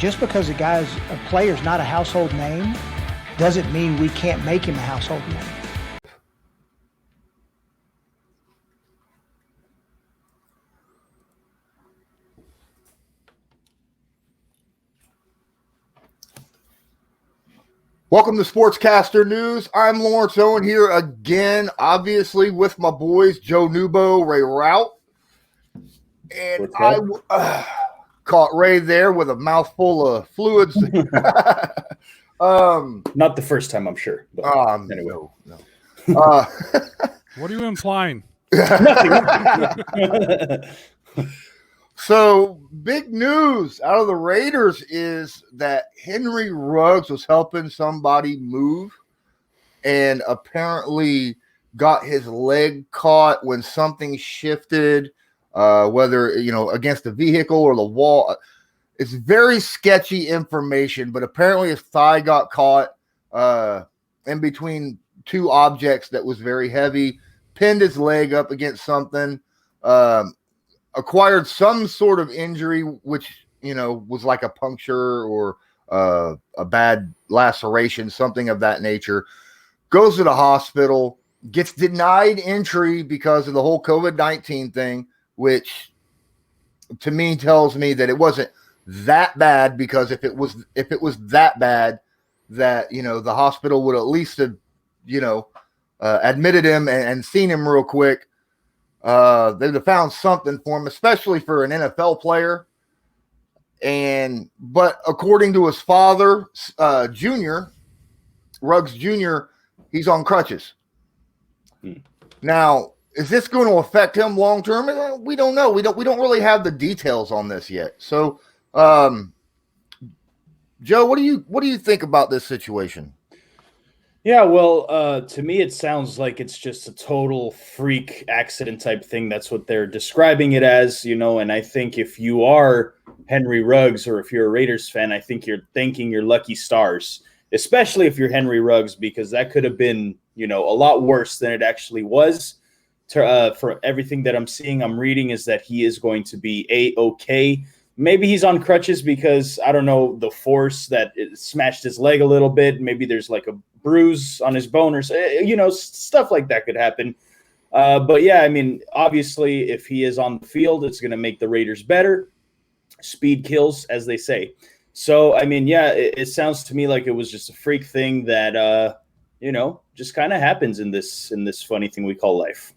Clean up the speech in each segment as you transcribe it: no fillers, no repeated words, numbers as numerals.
just because a player's not a household name doesn't mean we can't make him a household name. Welcome to Sportscaster News. I'm Lawrence Owen here again, obviously with my boys, Joe Noobo, Ray Rauth. And I caught Ray there with a mouthful of fluids. Not the first time, I'm sure. But anyway. No. What are you implying? So, big news out of the Raiders is that Henry Ruggs was helping somebody move and apparently got his leg caught when something shifted, whether, against the vehicle or the wall. It's very sketchy information, but apparently his thigh got caught in between two objects that was very heavy, pinned his leg up against something, acquired some sort of injury, which, was like a puncture or a bad laceration, something of that nature, goes to the hospital, gets denied entry because of the whole COVID-19 thing, which to me tells me that it wasn't that bad, because if it was that bad, that, the hospital would at least have, admitted him and seen him real quick. They'd have found something for him, especially for an NFL player. But according to his father, Ruggs Jr., he's on crutches. Now, is this going to affect him long term? We don't know. We don't really have the details on this yet. So, Joe, what do you think about this situation? Yeah, well, to me, it sounds like it's just a total freak accident type thing. That's what they're describing it as, and I think if you are Henry Ruggs, or if you're a Raiders fan, I think you're thanking your lucky stars, especially if you're Henry Ruggs, because that could have been, a lot worse than it actually was. For everything that I'm reading is that he is going to be A-okay. Maybe he's on crutches because, I don't know, the force that it smashed his leg a little bit. Maybe there's like a bruise on his bone or, stuff like that could happen. But yeah, I mean, obviously, if he is on the field, it's going to make the Raiders better. Speed kills, as they say. So, I mean, yeah, it sounds to me like it was just a freak thing that, just kind of happens in this funny thing we call life.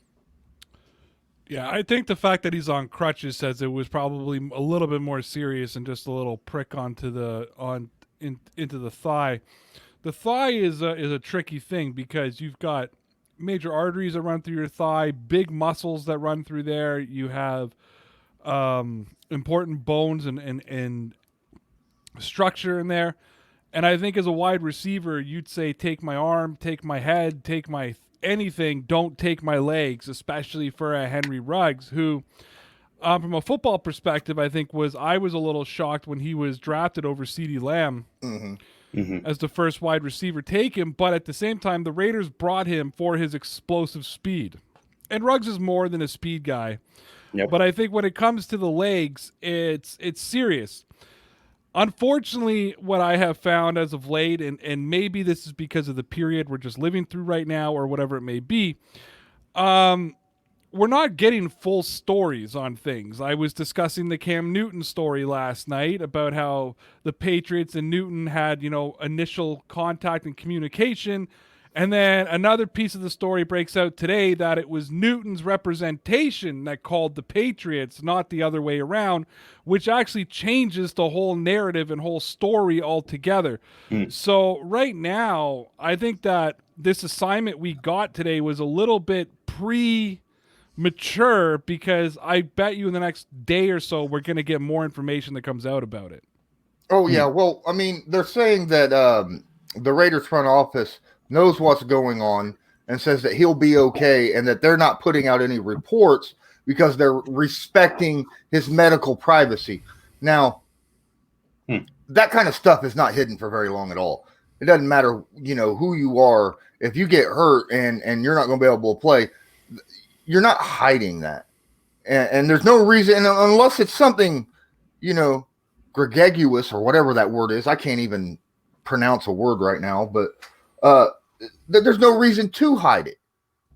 Yeah, I think the fact that he's on crutches says it was probably a little bit more serious than just a little prick into the thigh. The thigh is a tricky thing because you've got major arteries that run through your thigh, big muscles that run through there. You have important bones and structure in there. And I think as a wide receiver, you'd say, take my arm, take my head, take my anything, don't take my legs, especially for a Henry Ruggs, who, from a football perspective, I think I was a little shocked when he was drafted over CeeDee Lamb as the first wide receiver taken. But at the same time, the Raiders brought him for his explosive speed. And Ruggs is more than a speed guy. Yep. But I think when it comes to the legs, it's serious. Unfortunately, what I have found as of late, and maybe this is because of the period we're just living through right now or whatever it may be, we're not getting full stories on things. I was discussing the Cam Newton story last night about how the Patriots and Newton had, initial contact and communication. And then another piece of the story breaks out today that it was Newton's representation that called the Patriots, not the other way around, which actually changes the whole narrative and whole story altogether. So right now, I think that this assignment we got today was a little bit premature, because I bet you in the next day or so, we're going to get more information that comes out about it. Oh, yeah. Well, I mean, they're saying that the Raiders front office knows what's going on and says that he'll be okay, and that they're not putting out any reports because they're respecting his medical privacy. Now, that kind of stuff is not hidden for very long at all. It doesn't matter, who you are. If you get hurt and you're not going to be able to play, you're not hiding that. And there's no reason, unless it's something, gregarious or whatever that word is. I can't even pronounce a word right now, but there's no reason to hide it.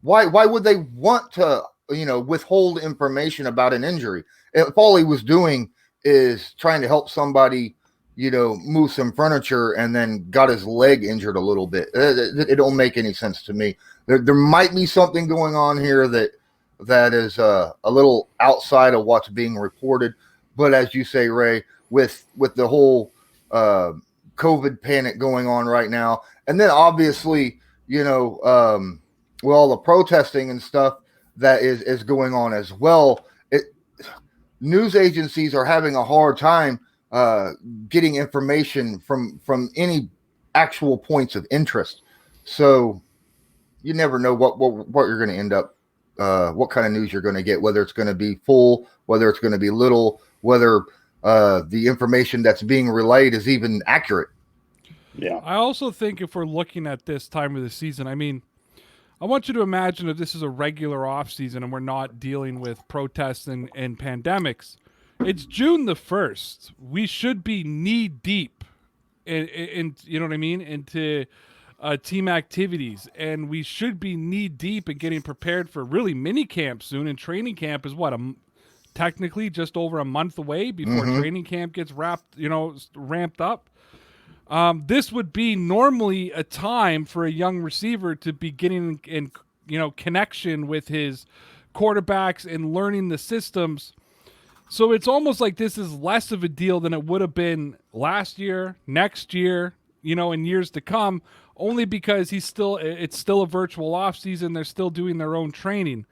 Why would they want to, withhold information about an injury? If all he was doing is trying to help somebody, move some furniture and then got his leg injured a little bit, it don't make any sense to me. There might be something going on here that is a little outside of what's being reported. But as you say, Ray, with the whole COVID panic going on right now, and then obviously, with all the protesting and stuff that is going on as well, news agencies are having a hard time getting information from any actual points of interest. So you never know what you're going to end up, what kind of news you're going to get, whether it's going to be full, whether it's going to be little, whether the information that's being relayed is even accurate. Yeah. I also think if we're looking at this time of the season, I mean, I want you to imagine if this is a regular off season and we're not dealing with protests and pandemics. It's June the 1st. We should be knee deep in you know what I mean, into team activities, and we should be knee deep in getting prepared for really mini camp soon. And training camp is technically just over a month away before training camp gets ramped up. This would be normally a time for a young receiver to be getting in connection with his quarterbacks and learning the systems. So it's almost like this is less of a deal than it would have been last year, next year, in years to come, only because it's still a virtual off season. They're still doing their own training,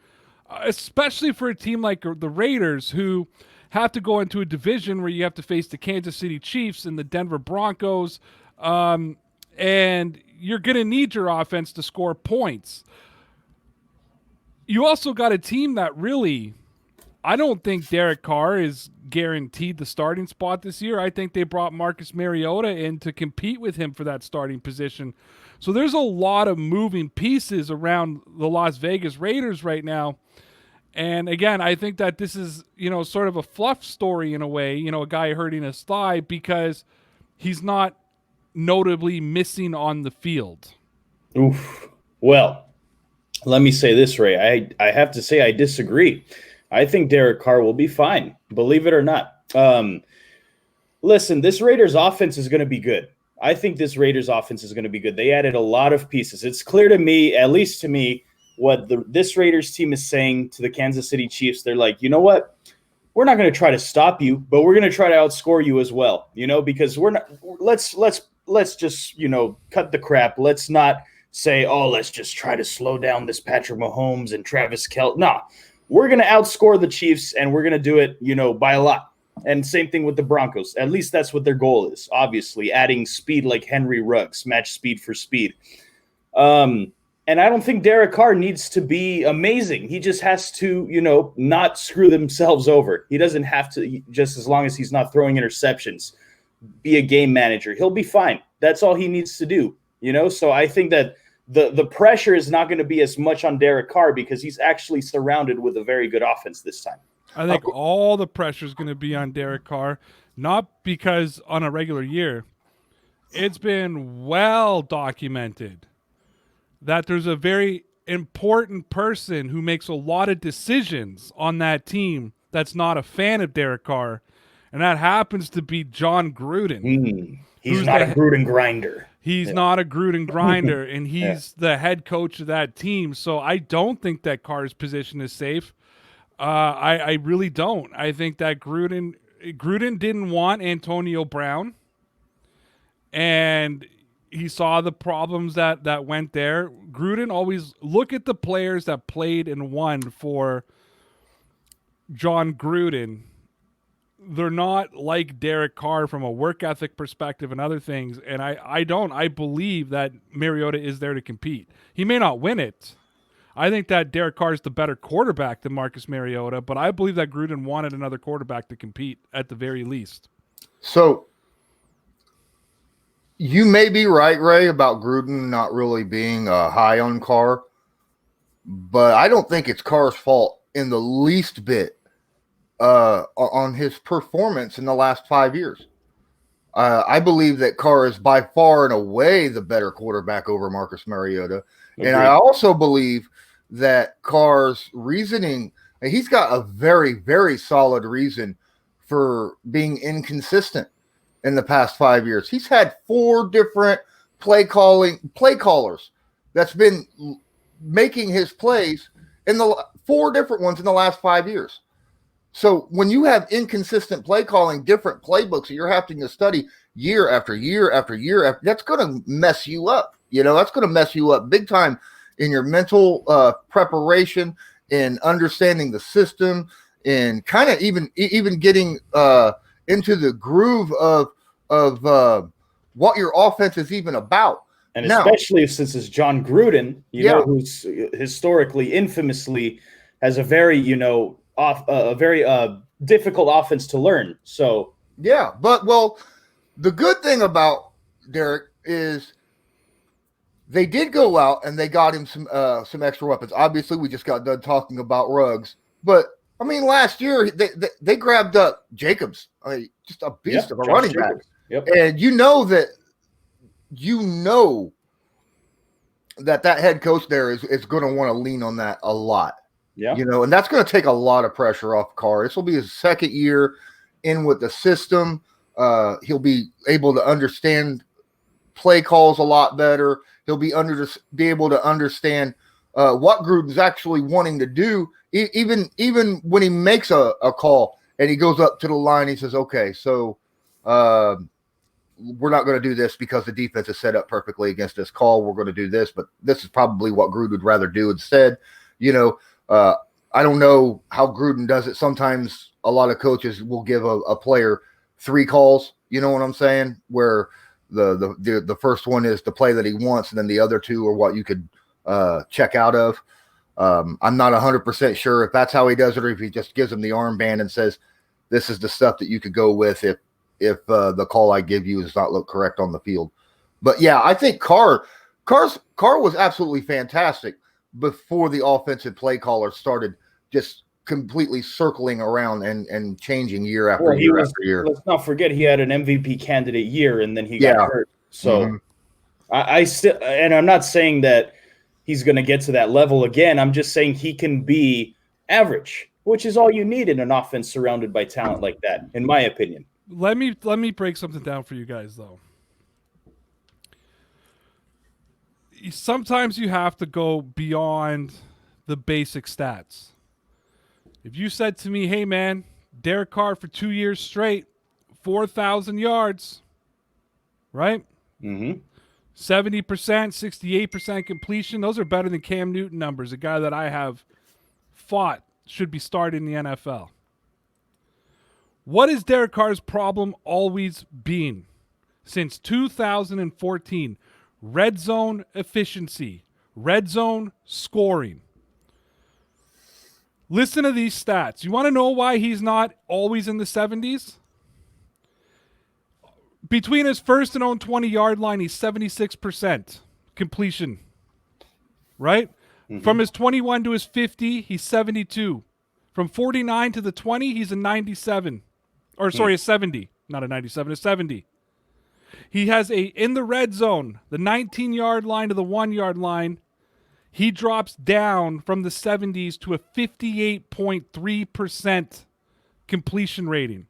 especially for a team like the Raiders, who have to go into a division where you have to face the Kansas City Chiefs and the Denver Broncos, and you're going to need your offense to score points. You also got a team that really, I don't think Derek Carr is guaranteed the starting spot this year. I think they brought Marcus Mariota in to compete with him for that starting position. So there's a lot of moving pieces around the Las Vegas Raiders right now. And again, I think that this is, sort of a fluff story in a way, a guy hurting his thigh because he's not notably missing on the field. Oof. Well, let me say this, Ray. I have to say I disagree. I think Derek Carr will be fine, believe it or not. Listen, this Raiders offense is going to be good. I think this Raiders offense is going to be good. They added a lot of pieces. It's clear to me, at least to me, what this Raiders team is saying to the Kansas City Chiefs. They're like, you know what? We're not going to try to stop you, but we're going to try to outscore you as well, because we're not, let's just, cut the crap. Let's not say, oh, let's just try to slow down this Patrick Mahomes and Travis Kelce. No, we're going to outscore the Chiefs, and we're going to do it, by a lot. And same thing with the Broncos. At least that's what their goal is, obviously, adding speed like Henry Ruggs, match speed for speed. And I don't think Derek Carr needs to be amazing. He just has to, not screw themselves over. He doesn't have to, just as long as he's not throwing interceptions, be a game manager. He'll be fine. That's all he needs to do, So I think that the pressure is not going to be as much on Derek Carr because he's actually surrounded with a very good offense this time. I think all the pressure is going to be on Derek Carr, not because on a regular year. It's been well documented that there's a very important person who makes a lot of decisions on that team that's not a fan of Derek Carr, and that happens to be John Gruden. He's not a Gruden grinder. He's not a Gruden grinder, and he's the head coach of that team. So I don't think that Carr's position is safe. I really don't. I think that Gruden didn't want Antonio Brown, and he saw the problems that went there. Gruden always look at the players that played and won for John Gruden. They're not like Derek Carr from a work ethic perspective and other things. And I believe that Mariota is there to compete. He may not win it. I think that Derek Carr is the better quarterback than Marcus Mariota, but I believe that Gruden wanted another quarterback to compete at the very least. So you may be right, Ray, about Gruden not really being high on Carr, but I don't think it's Carr's fault in the least bit on his performance in the last 5 years. I believe that Carr is by far and away the better quarterback over Marcus Mariota. Agreed. And I also believe that Carr's reasoning, and he's got a very, very solid reason for being inconsistent in the past 5 years. He's had 4 different play callers that's been making his plays in the 4 different ones in the last 5 years. So when you have inconsistent play calling, different playbooks that you're having to study year after year after year, that's going to mess you up. That's going to mess you up big time in your mental preparation, in understanding the system, and kind of even getting into the groove of what your offense is even about. And especially since it's John Gruden, who's historically, infamously, has a very, difficult offense to learn. So yeah, but the good thing about Derek is they did go out and they got him some extra weapons. Obviously, we just got done talking about Ruggs, but I mean, last year they grabbed up Jacobs, just a beast of a running back. Yep. And that head coach there is going to want to lean on that a lot. Yeah. And that's going to take a lot of pressure off Carr. This will be his second year in with the system. He'll be able to understand play calls a lot better. He'll be able to understand what Gruden's actually wanting to do, even when he makes a call and he goes up to the line. He says, "Okay, so we're not going to do this because the defense is set up perfectly against this call. We're going to do this, but this is probably what Gruden would rather do instead." I don't know how Gruden does it. Sometimes a lot of coaches will give a player 3 calls. You know what I'm saying? Where the first one is the play that he wants, and then the other 2 are what you could check out of. I'm not 100% sure if that's how he does it, or if he just gives him the armband and says, "This is the stuff that you could go with if the call I give you does not look correct on the field." But yeah, I think Carr was absolutely fantastic before the offensive play caller started just completely circling around and changing year after year. Let's not forget he had an MVP candidate year, and then he got hurt. So I still, and I'm not saying that he's going to get to that level again. I'm just saying he can be average, which is all you need in an offense surrounded by talent like that, in my opinion. Let me break something down for you guys, though. Sometimes you have to go beyond the basic stats. If you said to me, "Hey, man, Derek Carr for 2 years straight, 4,000 yards, right? Mm-hmm. 70%, 68% completion. Those are better than Cam Newton numbers, a guy that I have fought should be starting in the NFL. What is Derek Carr's problem always been since 2014? Red zone efficiency, red zone scoring. Listen to these stats. You want to know why he's not always in the 70s? Between his first and own 20-yard line, he's 76% completion, right? Mm-hmm. From his 21 to his 50, he's 72. From 49 to the 20, he's a 97. Or sorry, a 70. Not a 97, a 70. He has in the red zone, the 19-yard line to the 1-yard line, he drops down from the 70s to a 58.3% completion rating.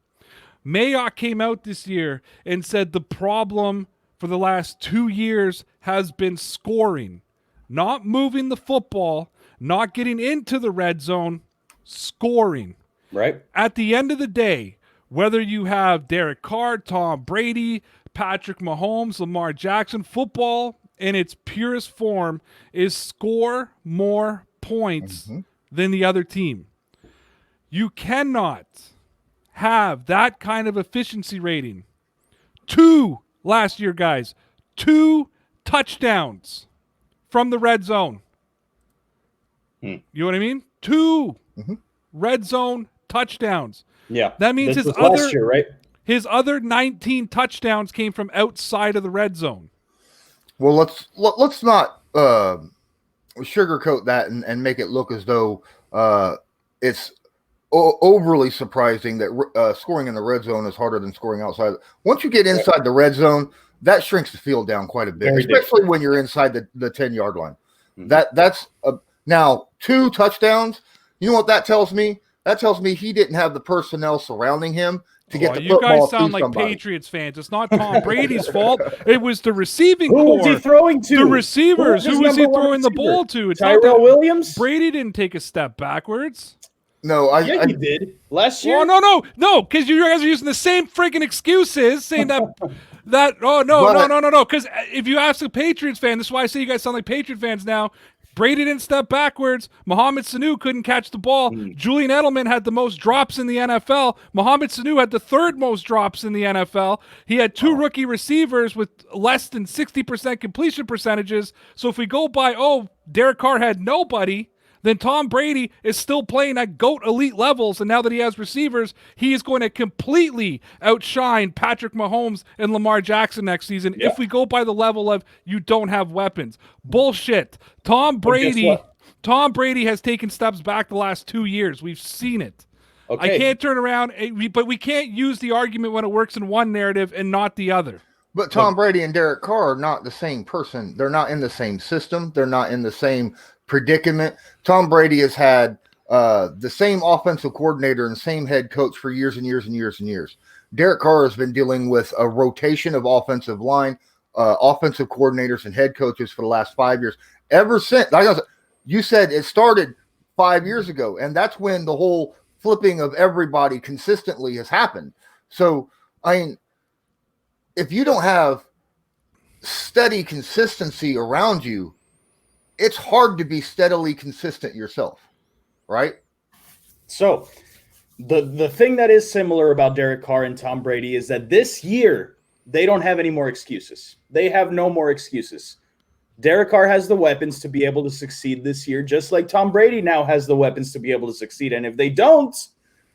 Mayock came out this year and said the problem for the last 2 years has been scoring, not moving the football, not getting into the red zone, scoring. Right. At the end of the day, whether you have Derek Carr, Tom Brady, Patrick Mahomes, Lamar Jackson, football in its purest form is score more points than the other team. You cannot have that kind of efficiency rating. 2 last year, guys. 2 touchdowns from the red zone. You know what I mean? 2 red zone touchdowns. Yeah. That means his last year, right? His other 19 touchdowns came from outside of the red zone. Well, let's not sugarcoat that and make it look as though it's overly surprising that scoring in the red zone is harder than scoring outside. Once you get inside the red zone, that shrinks the field down quite a bit, especially when you're inside the 10-yard line. That's now 2 touchdowns. You know what that tells me? That tells me he didn't have the personnel surrounding him to get the football. You guys sound like somebody. Patriots fans. It's not Tom Brady's fault. It was the receiving core. Who was he throwing to? The receivers. Who was he throwing the ball to? It's Tyrell Williams? Brady didn't take a step backwards. No, he did last year. Oh no, because you guys are using the same freaking excuses, saying that no. Because if you ask a Patriots fan, this is why I say you guys sound like Patriot fans now. Brady didn't step backwards. Mohamed Sanu couldn't catch the ball. Julian Edelman had the most drops in the NFL. Mohamed Sanu had the 3rd most drops in the NFL. He had 2 rookie receivers with less than 60% completion percentages. So if we go by, Derek Carr had nobody, then Tom Brady is still playing at GOAT elite levels, and now that he has receivers, he is going to completely outshine Patrick Mahomes and Lamar Jackson next season if we go by the level of you don't have weapons. Bullshit. Tom Brady has taken steps back the last 2 years. We've seen it. Okay. I can't turn around, but we can't use the argument when it works in one narrative and not the other. But Tom Brady and Derek Carr are not the same person. They're not in the same system. They're not in the same predicament. Tom Brady has had the same offensive coordinator and same head coach for years and years and years and years. Derek Carr has been dealing with a rotation of offensive line, offensive coordinators and head coaches for the last 5 years. Ever since, you said it started 5 years ago, and that's when the whole flipping of everybody consistently has happened. So, if you don't have steady consistency around you, it's hard to be steadily consistent yourself, right? So the thing that is similar about Derek Carr and Tom Brady is that this year they don't have any more excuses. They have no more excuses. Derek Carr has the weapons to be able to succeed this year, just like Tom Brady now has the weapons to be able to succeed. And if they don't,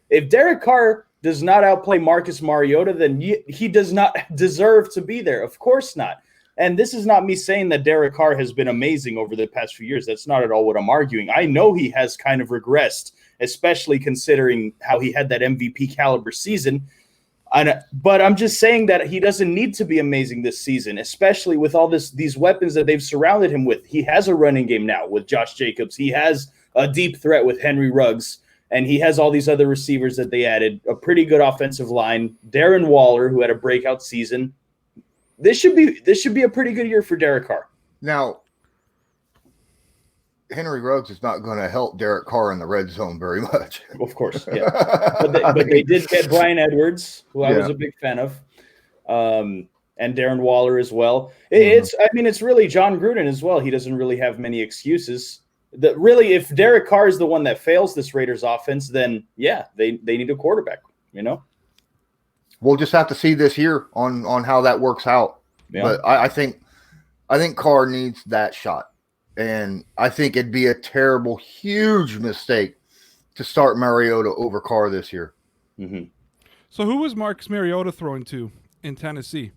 if Derek Carr does not outplay Marcus Mariota, then he does not deserve to be there. Of course not. And this is not me saying that Derek Carr has been amazing over the past few years. That's not at all what I'm arguing. I know he has kind of regressed, especially considering how he had that MVP caliber season. But I'm just saying that he doesn't need to be amazing this season, especially with all these weapons that they've surrounded him with. He has a running game now with Josh Jacobs. He has a deep threat with Henry Ruggs. And he has all these other receivers that they added, a pretty good offensive line. Darren Waller, who had a breakout season. This should be a pretty good year for Derek Carr. Now, Henry Ruggs is not going to help Derek Carr in the red zone very much. Of course, yeah. but they did get Bryan Edwards, who I was a big fan of, and Darren Waller as well. It's really John Gruden as well. He doesn't really have many excuses. If Derek Carr is the one that fails this Raiders offense, then they need a quarterback. We'll just have to see this year on how that works out. Yeah. But I think Carr needs that shot. And I think it'd be a terrible, huge mistake to start Mariota over Carr this year. Mm-hmm. So who was Marcus Mariota throwing to in Tennessee?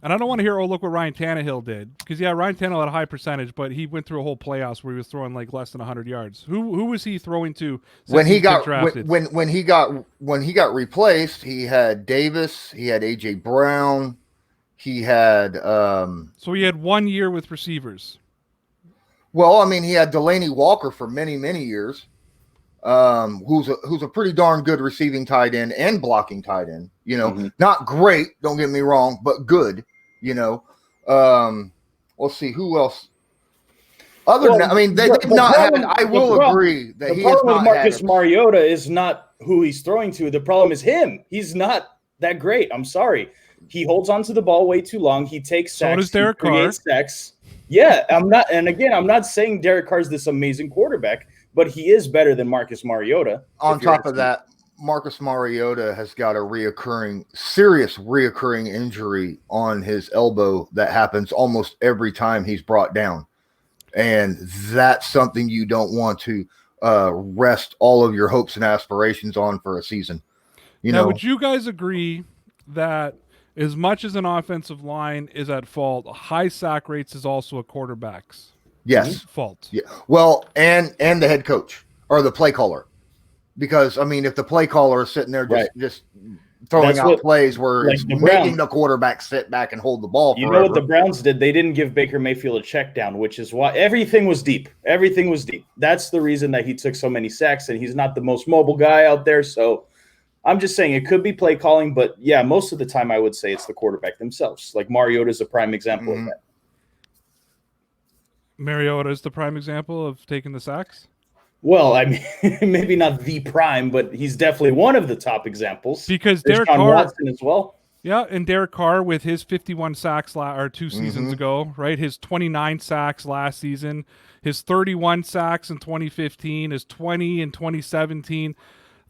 And I don't want to hear, look what Ryan Tannehill did. Because, Ryan Tannehill had a high percentage, but he went through a whole playoffs where he was throwing like less than 100 yards. Who was he throwing to when he got drafted? When he got replaced, he had Davis, he had A.J. Brown, he had So he had 1 year with receivers. Well, he had Delaney Walker for many, many years. Who's a pretty darn good receiving tight end and blocking tight end. Not great, don't get me wrong, but good. Let's see who else. Other than that, they've not had. I will agree that he has not had. The problem with Marcus Mariota is not who he's throwing to. The problem is him. He's not that great. I'm sorry. He holds onto the ball way too long. He takes sacks. So does Derek Carr. Sacks. Yeah, I'm not saying Derek Carr is this amazing quarterback, but he is better than Marcus Mariota. On top of that, Marcus Mariota has got a serious reoccurring injury on his elbow that happens almost every time he's brought down. And that's something you don't want to rest all of your hopes and aspirations on for a season. Now, would you guys agree that as much as an offensive line is at fault, high sack rates is also a quarterback's fault? Yes. Yeah. Well, and the head coach or the play caller. because I mean, if the play caller is sitting there just throwing That's out what, plays where like it's the making Browns. the quarterback sit back and hold the ball You forever. know what the Browns did? They didn't give Baker Mayfield a check down, which is why everything was deep. Everything was deep. That's the reason that he took so many sacks, and he's not the most mobile guy out there. So I'm just saying it could be play calling, but yeah, most of the time I would say it's the quarterback themselves. Like Mariota is a prime example of that. Mariota is the prime example of taking the sacks. Well, I mean, maybe not the prime, but he's definitely one of the top examples. Because There's Derek Deshaun Carr, Watson as well. yeah, and Derek Carr with his 51 sacks 2 seasons ago, right? His 29 sacks last season, his 31 sacks in 2015, his 20 in 2017.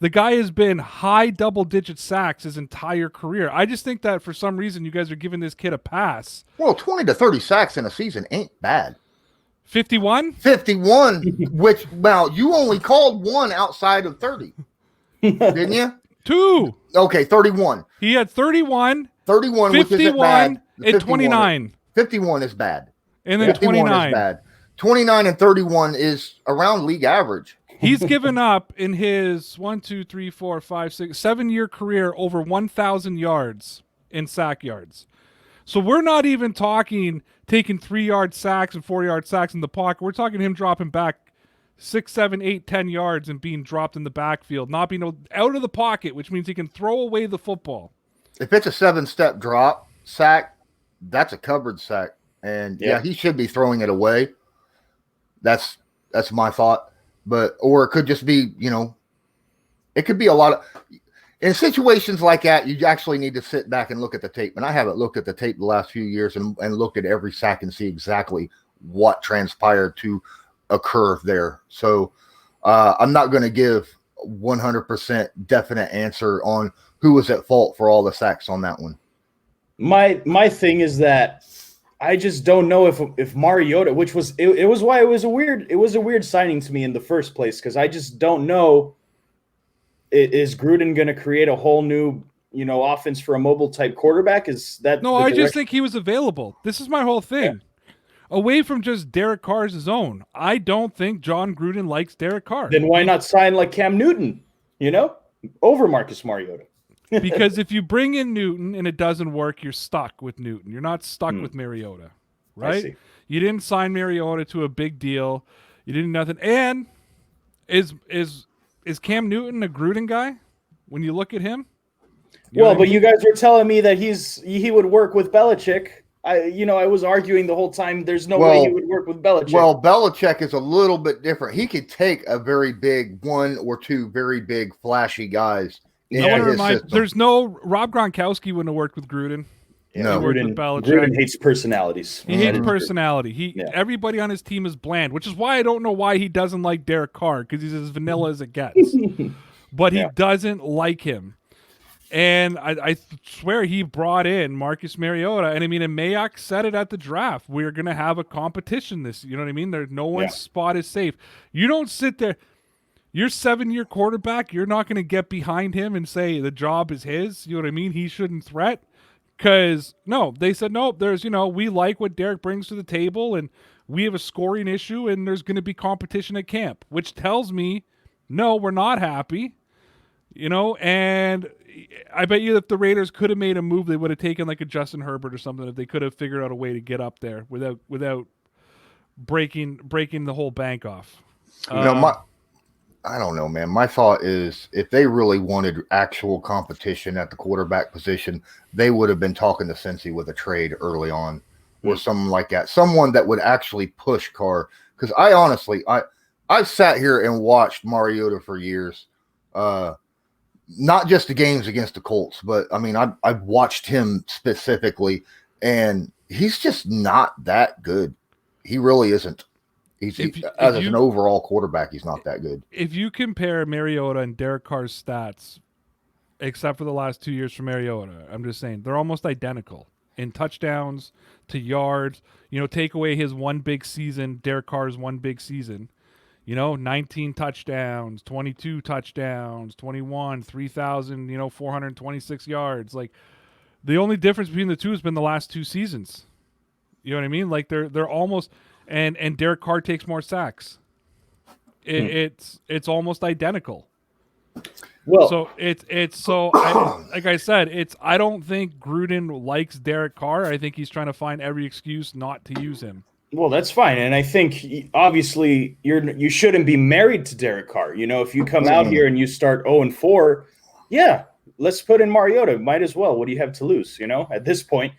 The guy has been high double-digit sacks his entire career. I just think that for some reason you guys are giving this kid a pass. Well, 20 to 30 sacks in a season ain't bad. 51? 51, which, well, you only called one outside of 30, didn't you? 2. Okay, 31. He had 31, 31, which isn't bad. 51, and 29. 51 is bad. And then 51 29. is bad. 29 and 31 is around league average. He's given up in his 7-year career over 1,000 yards in sack yards. So we're not even talking taking 3-yard sacks and 4-yard sacks in the pocket. We're talking him dropping back 6, 7, 8, 10 yards and being dropped in the backfield, not being out of the pocket, which means he can throw away the football. If it's a 7-step drop sack, that's a covered sack. And yeah, he should be throwing it away. That's my thought. Or it could just be, it could be a lot of in situations like that, you actually need to sit back and look at the tape. And I haven't looked at the tape the last few years and looked at every sack and see exactly what transpired to occur there. So I'm not going to give 100% definite answer on who was at fault for all the sacks on that one. My thing is that I just don't know if Mariota, which was it was why it was a weird signing to me in the first place, because I just don't know. Is Gruden going to create a whole new, offense for a mobile type quarterback? Is that no? I just think he was available. This is my whole thing. Yeah. Away from just Derek Carr's zone, I don't think John Gruden likes Derek Carr. Then why not sign like Cam Newton? Over Marcus Mariota. Because if you bring in Newton and it doesn't work, you're stuck with Newton. You're not stuck with Mariota, right? You didn't sign Mariota to a big deal. You didn't nothing. And is Cam Newton a Gruden guy when you look at him? You guys were telling me that he would work with Belichick. I was arguing the whole time there's no way he would work with Belichick. Well, Belichick is a little bit different. He could take a very big one or two very big flashy guys. There's no Rob Gronkowski wouldn't have worked with Gruden. No, Gruden hates personalities. He hates personality. Everybody on his team is bland, which is why I don't know why he doesn't like Derek Carr, because he's as vanilla as it gets. But he doesn't like him. And I swear he brought in Marcus Mariota. And and Mayock said it at the draft. We're going to have a competition this. You know what I mean? No one's spot is safe. You don't sit there. Your 7-year quarterback, you're not going to get behind him and say the job is his. You know what I mean? He shouldn't threat. Because, no, they said, no, there's, we like what Derek brings to the table, and we have a scoring issue, and there's going to be competition at camp, which tells me, no, we're not happy, and I bet you if the Raiders could have made a move, they would have taken like a Justin Herbert or something, if they could have figured out a way to get up there without breaking the whole bank off. I don't know, man. My thought is if they really wanted actual competition at the quarterback position, they would have been talking to Cincy with a trade early on or something like that. Someone that would actually push Carr. Because I honestly, I've sat here and watched Mariota for years. Not just the games against the Colts, but I've watched him specifically, and he's just not that good. He really isn't. As an overall quarterback, he's not that good. If you compare Mariota and Derek Carr's stats, except for the last 2 years for Mariota, I'm just saying they're almost identical in touchdowns to yards. Take away his one big season, Derek Carr's one big season. 19 touchdowns, 22 touchdowns, 21, 3,000, 426 yards. Like the only difference between the two has been the last 2 seasons. You know what I mean? Like they're almost. And Derek Carr takes more sacks. It's almost identical. Well, So like I said, I don't think Gruden likes Derek Carr. I think he's trying to find every excuse not to use him. well, that's fine, and I think obviously you shouldn't be married to Derek Carr. You know, if you come out here and you start 0-4, yeah, let's put in Mariota. Might as well. What do you have to lose? You know, at this point,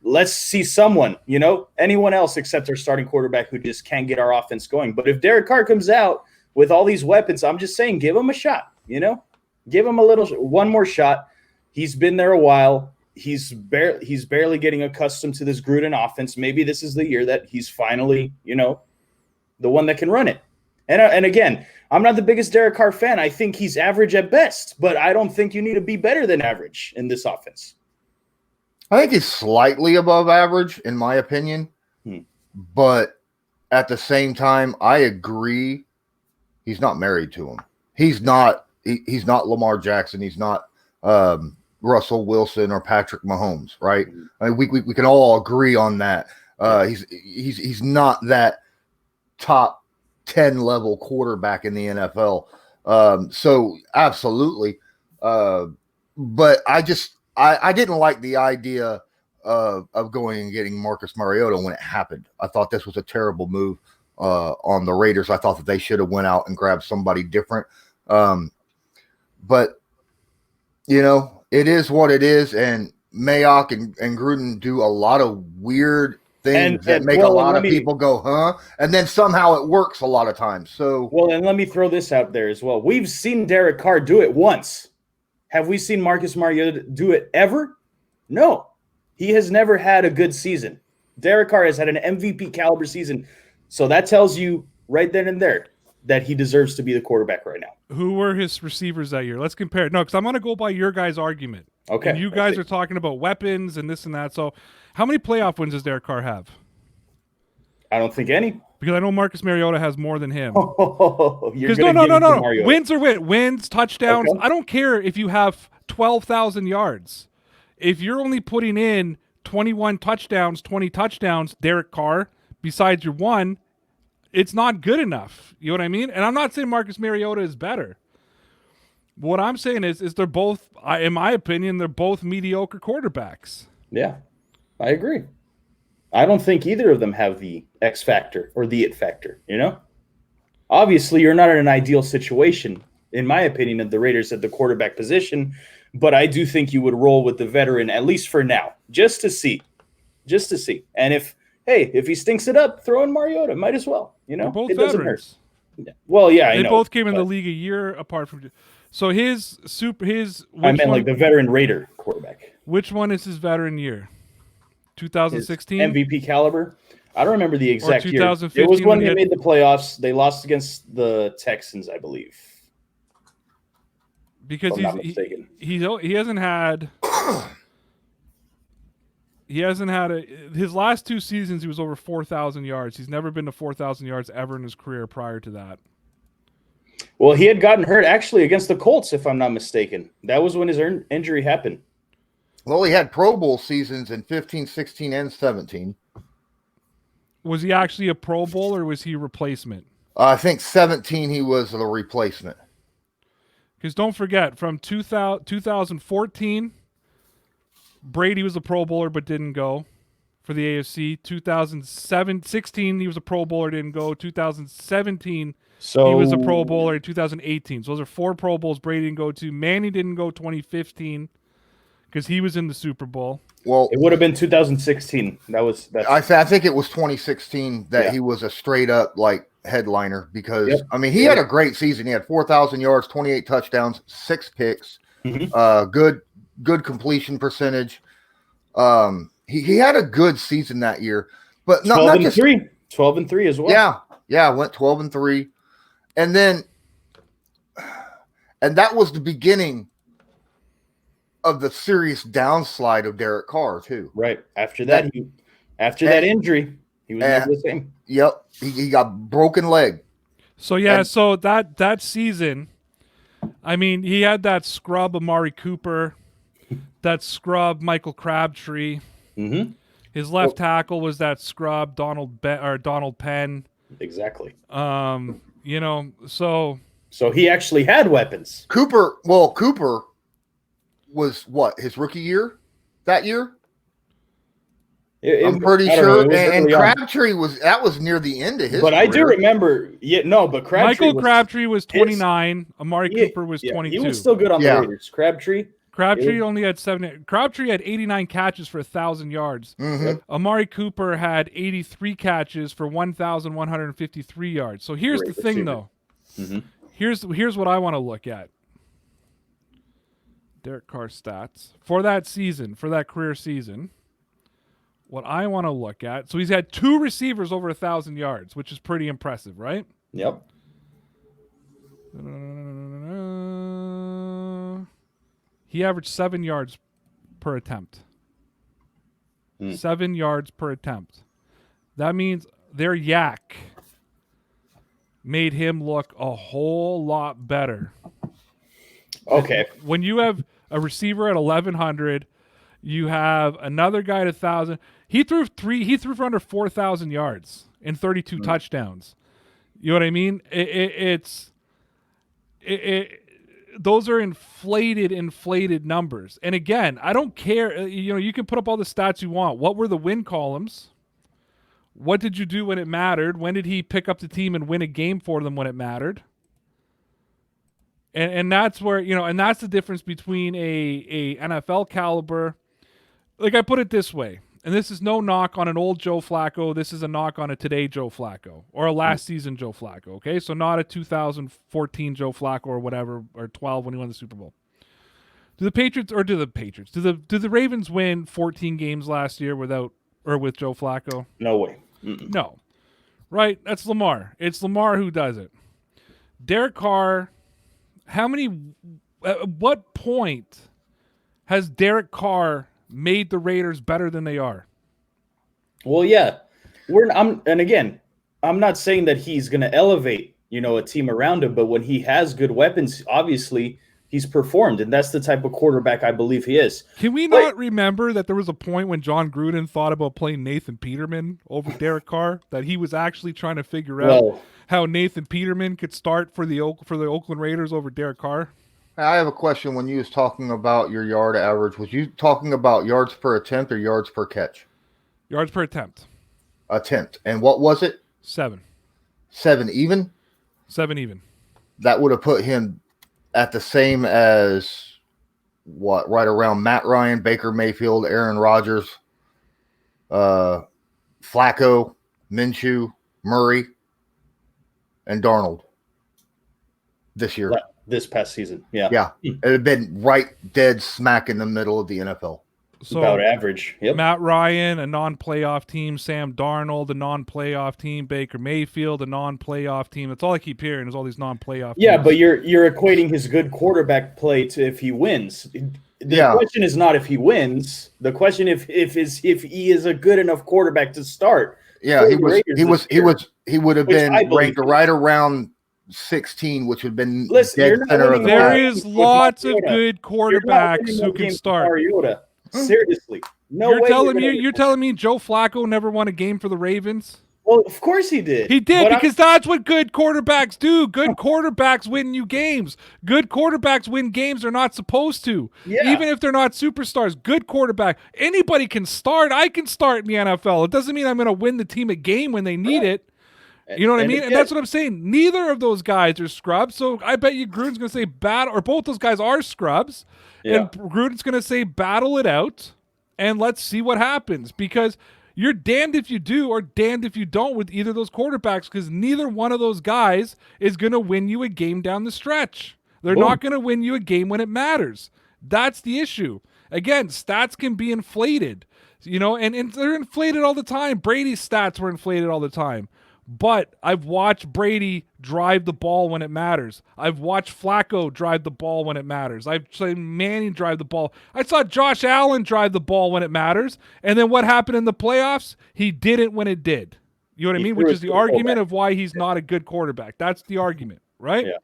let's see someone. You know, anyone else except our starting quarterback who just can't get our offense going. But if Derek Carr comes out with all these weapons, I'm just saying, give him a shot. You know, give him one more shot. He's been there a while. He's barely getting accustomed to this Gruden offense. Maybe this is the year that he's finally, you know, the one that can run it. And again, I'm not the biggest Derek Carr fan. I think he's average at best, but I don't think you need to be better than average in this offense. I think he's slightly above average, in my opinion. But at the same time, I agree. He's not married to him. He's not Lamar Jackson. He's not Russell Wilson or Patrick Mahomes, right? I mean, we can all agree on that. He's not that top 10 level quarterback in the NFL. So absolutely. But I didn't like the idea of going and getting Marcus Mariota when it happened. I thought this was a terrible move on the Raiders. I thought that they should have went out and grabbed somebody different. But you know, it is what it is, and Mayock and Gruden do a lot of weird things that make a lot of people go, huh? And then somehow it works a lot of times. So, well, and let me throw this out there as well. We've seen Derek Carr do it once. Have we seen Marcus Mariota do it ever? No. He has never had a good season. Derek Carr has had an MVP caliber season. So that tells you right then and there that he deserves to be the quarterback right now. Who were his receivers that year? Let's compare. No, because I'm going to go by your guys' argument. Okay. And you guys are talking about weapons and this and that. So how many playoff wins does Derek Carr have? I don't think any. Because I know Marcus Mariota has more than him. Oh, because no. Wins are wins, touchdowns. Okay. I don't care if you have 12,000 yards. If you're only putting in 21 touchdowns, 20 touchdowns, Derek Carr, besides your one, it's not good enough. You know what I mean? And I'm not saying Marcus Mariota is better. What I'm saying is they're both, in my opinion, they're both mediocre quarterbacks. Yeah, I agree. I don't think either of them have the X factor or the it factor, you know? Obviously, you're not in an ideal situation, in my opinion, of the Raiders at the quarterback position, but I do think you would roll with the veteran, at least for now, just to see. And if he stinks it up, throw in Mariota, might as well, you know? They're both it veterans. Doesn't hurt. Yeah. Well, yeah, I know. They both came in the league a year apart from. So I meant like the veteran Raider quarterback. Which one is his veteran year? 2016 MVP caliber. I don't remember the exact year. It was when they made the playoffs. They lost against the Texans, I believe. Because he hasn't had. He hasn't had his last two seasons. He was over 4,000 yards. He's never been to 4,000 yards ever in his career prior to that. Well, he had gotten hurt actually against the Colts, if I'm not mistaken. That was when his injury happened. Well, he had Pro Bowl seasons in 15, 16, and 17. Was he actually a Pro Bowl or was he a replacement? I think 17 he was the replacement. Because don't forget, from 2014, Brady was a Pro Bowler but didn't go for the AFC. 2016, he was a Pro Bowler, didn't go. 2017, he was a Pro Bowler in 2018. So those are 4 Pro Bowls Brady didn't go to. Manny didn't go 2015 because he was in the Super Bowl. Well, it would have been 2016. I think it was 2016 that he was a straight up like headliner because I mean he had a great season. He had 4,000 yards, 28 touchdowns, 6 picks, good completion percentage. He had a good season that year, but not 12-3 as well. Yeah, went 12-3, and that was the beginning of the serious downslide of Derek Carr too. Right after that injury, he was never the same. Yep, he got broken leg. So so that season, I mean, he had that scrub Amari Cooper, that scrub Michael Crabtree. Mm-hmm. His left tackle was that scrub Donald Penn. Exactly. You know, so So he actually had weapons. Cooper was what, his rookie year that year? I'm pretty sure. And Crabtree was near the end of his But career. I do remember, but Crabtree was 29. Amari Cooper was 22. He was still good on the Raiders. Crabtree only had 7. Crabtree had 89 catches for 1,000 yards. Mm-hmm. Amari Cooper had 83 catches for 1,153 yards. So here's the thing, though. Mm-hmm. Here's what I want to look at. Derek Carr stats for that season, for that career season. What I want to look at, so he's had 2 receivers over 1,000 yards, which is pretty impressive, right? Yep. He averaged 7 yards per attempt. 7 yards per attempt. That means their yak made him look a whole lot better. Okay. When you have a receiver at 1,100, you have another guy at 1,000. He threw for under 4,000 yards and 32 touchdowns. You know what I mean? Those are inflated numbers. And again, I don't care. You can put up all the stats you want. What were the win columns? What did you do when it mattered? When did he pick up the team and win a game for them when it mattered? And that's where, and that's the difference between a NFL caliber. Like, I put it this way, and this is no knock on an old Joe Flacco. This is a knock on a today Joe Flacco or a last season Joe Flacco. Okay, so not a 2014 Joe Flacco or whatever, or 12 when he won the Super Bowl. Do the Ravens win 14 games last year with Joe Flacco? No way. No, right? That's Lamar. It's Lamar who does it. Derek Carr. At what point has Derek Carr made the Raiders better than they are? Well, yeah. I'm not saying that he's going to elevate, a team around him, but when he has good weapons, obviously he's performed, and that's the type of quarterback I believe he is. Can we not remember that there was a point when John Gruden thought about playing Nathan Peterman over Derek Carr, that he was actually trying to figure out how Nathan Peterman could start for the Oakland Raiders over Derek Carr? I have a question. When you was talking about your yard average, was you talking about yards per attempt or yards per catch? Yards per attempt. Attempt. And what was it? 7. 7 even? 7 even. That would have put him at the same as right around Matt Ryan, Baker Mayfield, Aaron Rodgers, Flacco, Minshew, Murray, and Darnold this year. This past season, yeah. Yeah, it had been right dead smack in the middle of the NFL. So about average. Yep. Matt Ryan, a non-playoff team. Sam Darnold, a non-playoff team. Baker Mayfield, a non-playoff team. That's all I keep hearing is all these non-playoff Yeah, teams. but you're equating his good quarterback play to if he wins. The question is not if he wins. The question if he is a good enough quarterback to start. Yeah, he would have been ranked right around 16, which would have been dead center of the There pack. is lots of good quarterbacks who can start. Mariota. Seriously, You're telling me Joe Flacco never won a game for the Ravens? Well, of course he did. He did, because that's what good quarterbacks do. Good quarterbacks win you games. Good quarterbacks win games they're not supposed to. Yeah. Even if they're not superstars. Good quarterback. Anybody can start. I can start in the NFL. It doesn't mean I'm going to win the team a game when they need it. You know what I mean? And that's what I'm saying. Neither of those guys are scrubs. So I bet you Gruden's going to say battle, or both those guys are scrubs. Yeah. And Gruden's going to say battle it out and let's see what happens, because you're damned if you do or damned if you don't with either of those quarterbacks, because neither one of those guys is going to win you a game down the stretch. They're not going to win you a game when it matters. That's the issue. Again, stats can be inflated, and they're inflated all the time. Brady's stats were inflated all the time. But I've watched Brady drive the ball when it matters. I've watched Flacco drive the ball when it matters. I've seen Manning drive the ball. I saw Josh Allen drive the ball when it matters. And then what happened in the playoffs? He didn't when it did. You know what I mean? Which is the argument of why he's not a good quarterback. That's the argument, right? Yeah.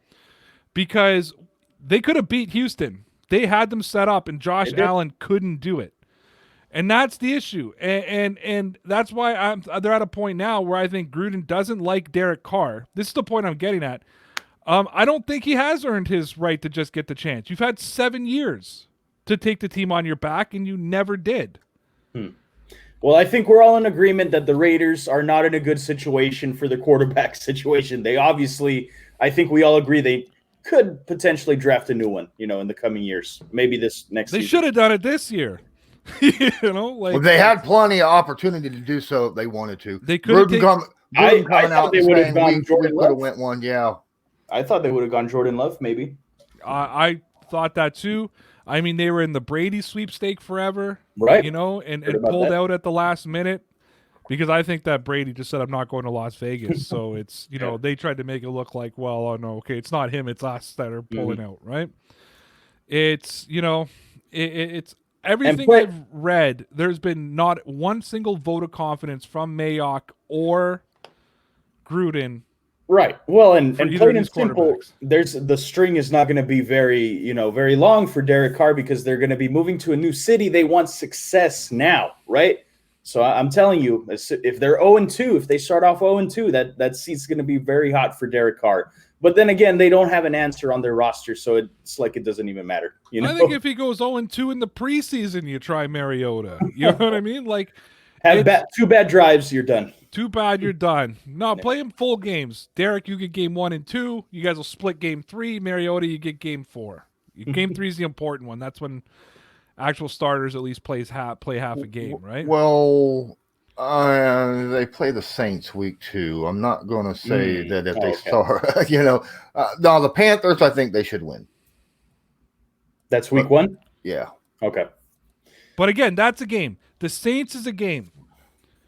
Because they could have beat Houston. They had them set up, and Josh Allen couldn't do it. And that's the issue. And that's why they're at a point now where I think Gruden doesn't like Derek Carr. This is the point I'm getting at. I don't think he has earned his right to just get the chance. You've had 7 years to take the team on your back, and you never did. Well, I think we're all in agreement that the Raiders are not in a good situation for the quarterback situation. They obviously, I think we all agree they could potentially draft a new one, in the coming years. Maybe this next They season. should have done it this year. Well, they had plenty of opportunity to do so if they wanted to. They could have I coming thought out they and would have saying gone we Jordan could have Love. went one. Yeah. I thought they would have gone Jordan Love, maybe. I thought that too. I mean, they were in the Brady sweepstake forever, Right. And Heard about pulled that. out at the last minute because I think that Brady just said, I'm not going to Las Vegas. So it's, they tried to make it look like, well, oh no, okay, it's not him, it's us that are pulling out, right? It's, it's everything I've read. There's been not one single vote of confidence from Mayock or Gruden. Right. Well, and either plain of and these simple, quarterbacks. the string is not going to be very long for Derek Carr because they're going to be moving to a new city. They want success now, right? So I'm telling you, if they're 0-2, if they start off 0-2, that seat's going to be very hot for Derek Carr. But then again, they don't have an answer on their roster, so it's like it doesn't even matter. I think if he goes 0-2 in the preseason, you try Mariota. You know what I mean? Like, have two bad drives, you're done. Too bad you're done. No, play him full games. Derek, you get game 1 and 2. You guys will split game 3. Mariota, you get game 4. Game 3 is the important one. That's when actual starters at least play half a game, right? Well, they play the Saints week 2. I'm not going to say that if they start, no, the Panthers, I think they should win. That's week 1? Yeah. Okay. But again, that's a game. The Saints is a game.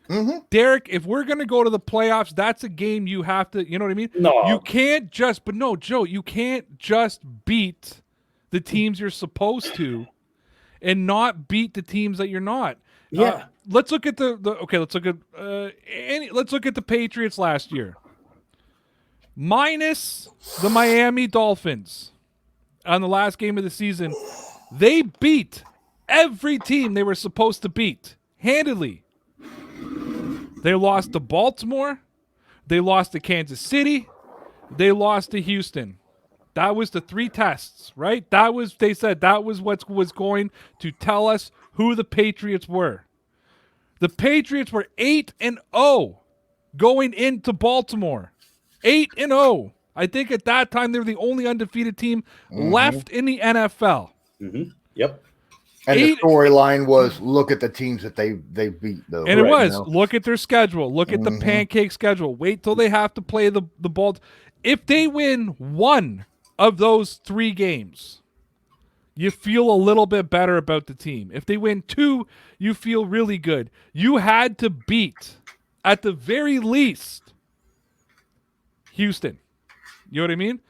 Mm-hmm. Derek, if we're going to go to the playoffs, that's a game you have to, you know what I mean? No. You can't just, but no, Joe, you can't just beat the teams you're supposed to and not beat the teams that you're not. Yeah. Let's look at let's look at the Patriots last year. Minus the Miami Dolphins on the last game of the season, they beat every team they were supposed to beat handedly. They lost to Baltimore. They lost to Kansas City. They lost to Houston. That was the 3 tests, right? They said that was what was going to tell us who the Patriots were. The Patriots were 8-0 going into Baltimore. 8-0. I think at that time they were the only undefeated team left in the NFL. Mm-hmm. Yep. And the storyline was, look at the teams that they beat, though. And it was, look at their schedule. Look at the pancake schedule. Wait till they have to play the ball. If they win 1 of those 3 games, you feel a little bit better about the team. If they win 2, you feel really good. You had to beat, at the very least, Houston. You know what I mean?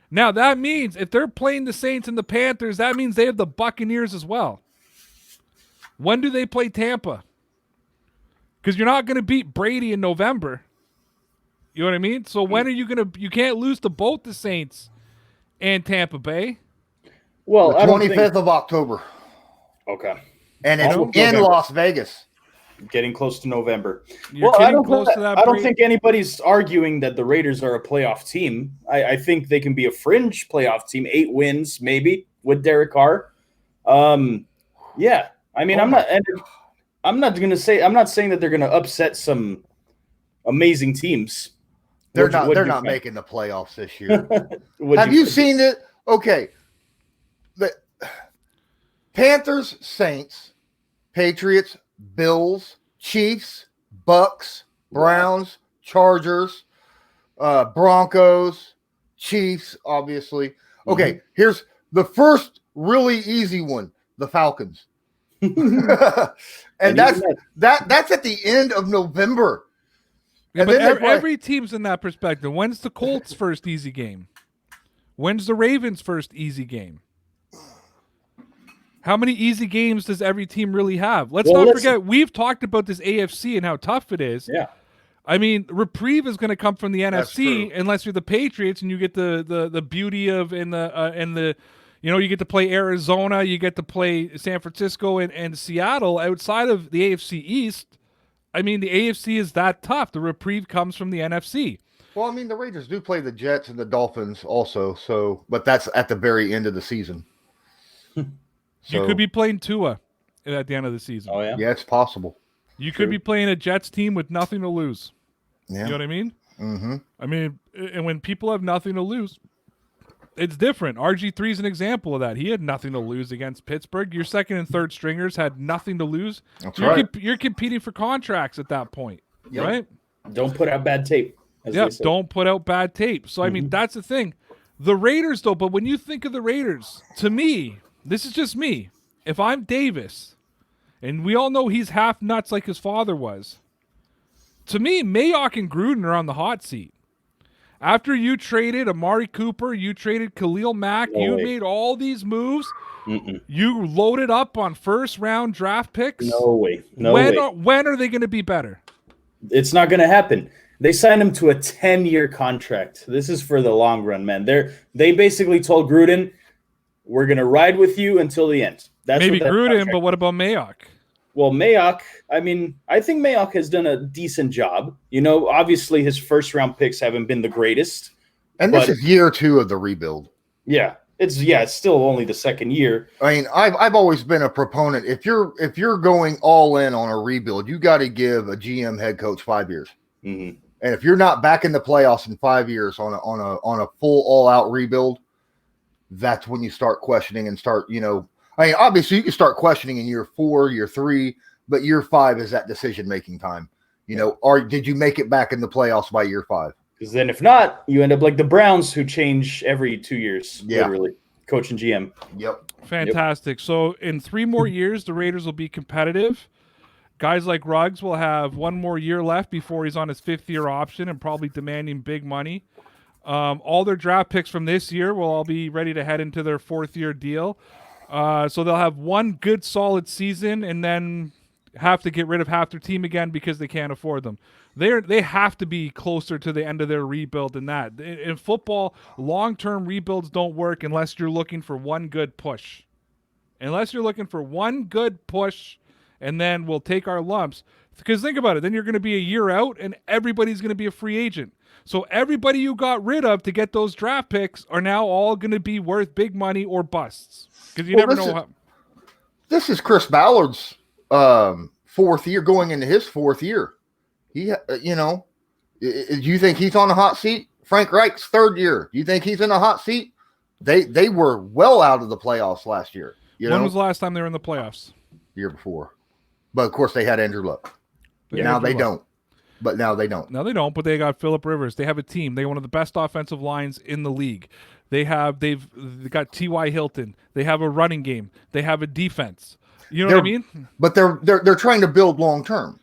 Now, that means if they're playing the Saints and the Panthers, that means they have the Buccaneers as well. When do they play Tampa? Because you're not going to beat Brady in November. You know what I mean? So when are you going to... You can't lose to both the Saints and Tampa Bay. Well, the 25th of October. Okay. And it's in Las Vegas. Getting close to November. I don't think anybody's arguing that the Raiders are a playoff team. I think they can be a fringe playoff team, 8 wins maybe with Derek Carr. Yeah. I mean, I'm not saying that they're going to upset some amazing teams. They're not making the playoffs this year. Have you seen it? Okay. The Panthers, Saints, Patriots, Bills, Chiefs, Bucks, Browns, Chargers, Broncos, Chiefs, obviously. Okay, here's the first really easy one, the Falcons. and that's at the end of November. Yeah, but every team's in that perspective. When's the Colts' first easy game? When's the Ravens' first easy game? How many easy games does every team really have? Let's not forget, we've talked about this AFC and how tough it is. Yeah. I mean, reprieve is going to come from the NFC unless you're the Patriots and you get the beauty of you get to play Arizona, you get to play San Francisco and Seattle outside of the AFC East. I mean, the AFC is that tough. The reprieve comes from the NFC. Well, I mean, the Raiders do play the Jets and the Dolphins also, so but that's at the very end of the season. You could be playing Tua at the end of the season. Oh yeah. Yeah, it's possible. You True. could be playing a Jets team with nothing to lose. Yeah. You know what I mean? Mm-hmm. I mean, and when people have nothing to lose, it's different. RG3 is an example of that. He had nothing to lose against Pittsburgh. Your second and third stringers had nothing to lose. That's right. You're competing for contracts at that point, Yep. right? Don't put out bad tape. as Yeah, they say. don't put out bad tape. So, I mean, that's the thing. The Raiders, though, but when you think of the Raiders, to me, this is just me. If I'm Davis, and we all know he's half nuts like his father was, to me, Mayock and Gruden are on the hot seat. After you traded Amari Cooper, you traded Khalil Mack, you made all these moves, you loaded up on first-round draft picks. No way. No way. When are they going to be better? It's not going to happen. They signed him to a 10-year contract. This is for the long run, man. They basically told Gruden, we're going to ride with you until the end. That's Maybe Gruden, contract. but what about Mayock? Well, Mayock, I mean, I think Mayock has done a decent job. You know, obviously his first-round picks haven't been the greatest. And this is year 2 of the rebuild. Yeah, it's still only the second year. I mean, I've always been a proponent. If you're going all in on a rebuild, you got to give a GM head coach 5 years. Mm-hmm. And if you're not back in the playoffs in 5 years on a full all out rebuild, that's when you start questioning and start, you know, I mean, obviously you can start questioning in year 4, year 3, but year 5 is that decision making time. You know, or did you make it back in the playoffs by year 5? Because then if not, you end up like the Browns, who change every 2 years, literally, coach and GM. Yep. Fantastic. So in 3 more years, the Raiders will be competitive. Guys like Ruggs will have 1 more year left before he's on his 5th-year option and probably demanding big money. All their draft picks from this year will all be ready to head into their 4th-year deal. So they'll have 1 good, solid season and then have to get rid of half their team again because they can't afford them. They have to be closer to the end of their rebuild than that. In football, long-term rebuilds don't work unless you're looking for 1 good push. Unless you're looking for 1 good push, and then we'll take our lumps. Because think about it, then you're going to be a year out, and everybody's going to be a free agent. So everybody you got rid of to get those draft picks are now all going to be worth big money or busts. Because you never know how. This is Chris Ballard's 4th year, going into his 4th year. He, you know, do you think he's on the hot seat? Frank Reich's 3rd year. Do you think he's in the hot seat? They were well out of the playoffs last year. When was the last time they were in the playoffs? Year before. But of course they had Andrew Luck. Now they don't. But now they don't. No, they don't. But they got Phillip Rivers. They have a team. They have one of the best offensive lines in the league. They've got T.Y. Hilton. They have a running game. They have a defense. You know what I mean? But they're trying to build long term.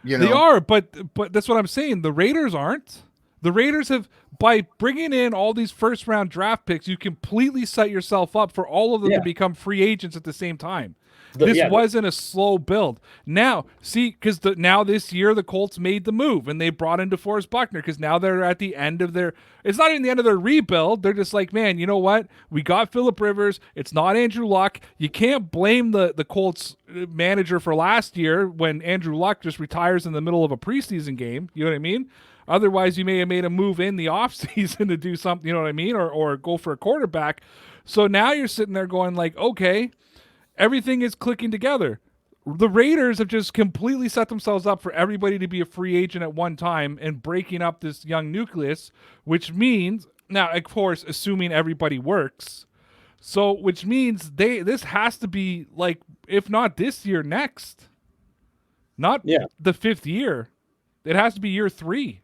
You know? They are, but that's what I'm saying. The Raiders aren't. The Raiders have, by bringing in all these first-round draft picks, you completely set yourself up for all of them to become free agents at the same time. This wasn't a slow build. Now, see, because now this year the Colts made the move and they brought in DeForest Buckner because now they're at the end of their. It's not even the end of their rebuild. They're just like, man, you know what? We got Phillip Rivers. It's not Andrew Luck. You can't blame the Colts manager for last year when Andrew Luck just retires in the middle of a preseason game. You know what I mean? Otherwise, you may have made a move in the offseason to do something. You know what I mean? Or go for a quarterback. So now you're sitting there going like, okay. Everything is clicking together. The Raiders have just completely set themselves up for everybody to be a free agent at one time and breaking up this young nucleus, which means, now, of course, assuming everybody works, so which means this has to be, like, if not this year, next. Not the 5th year. It has to be year 3.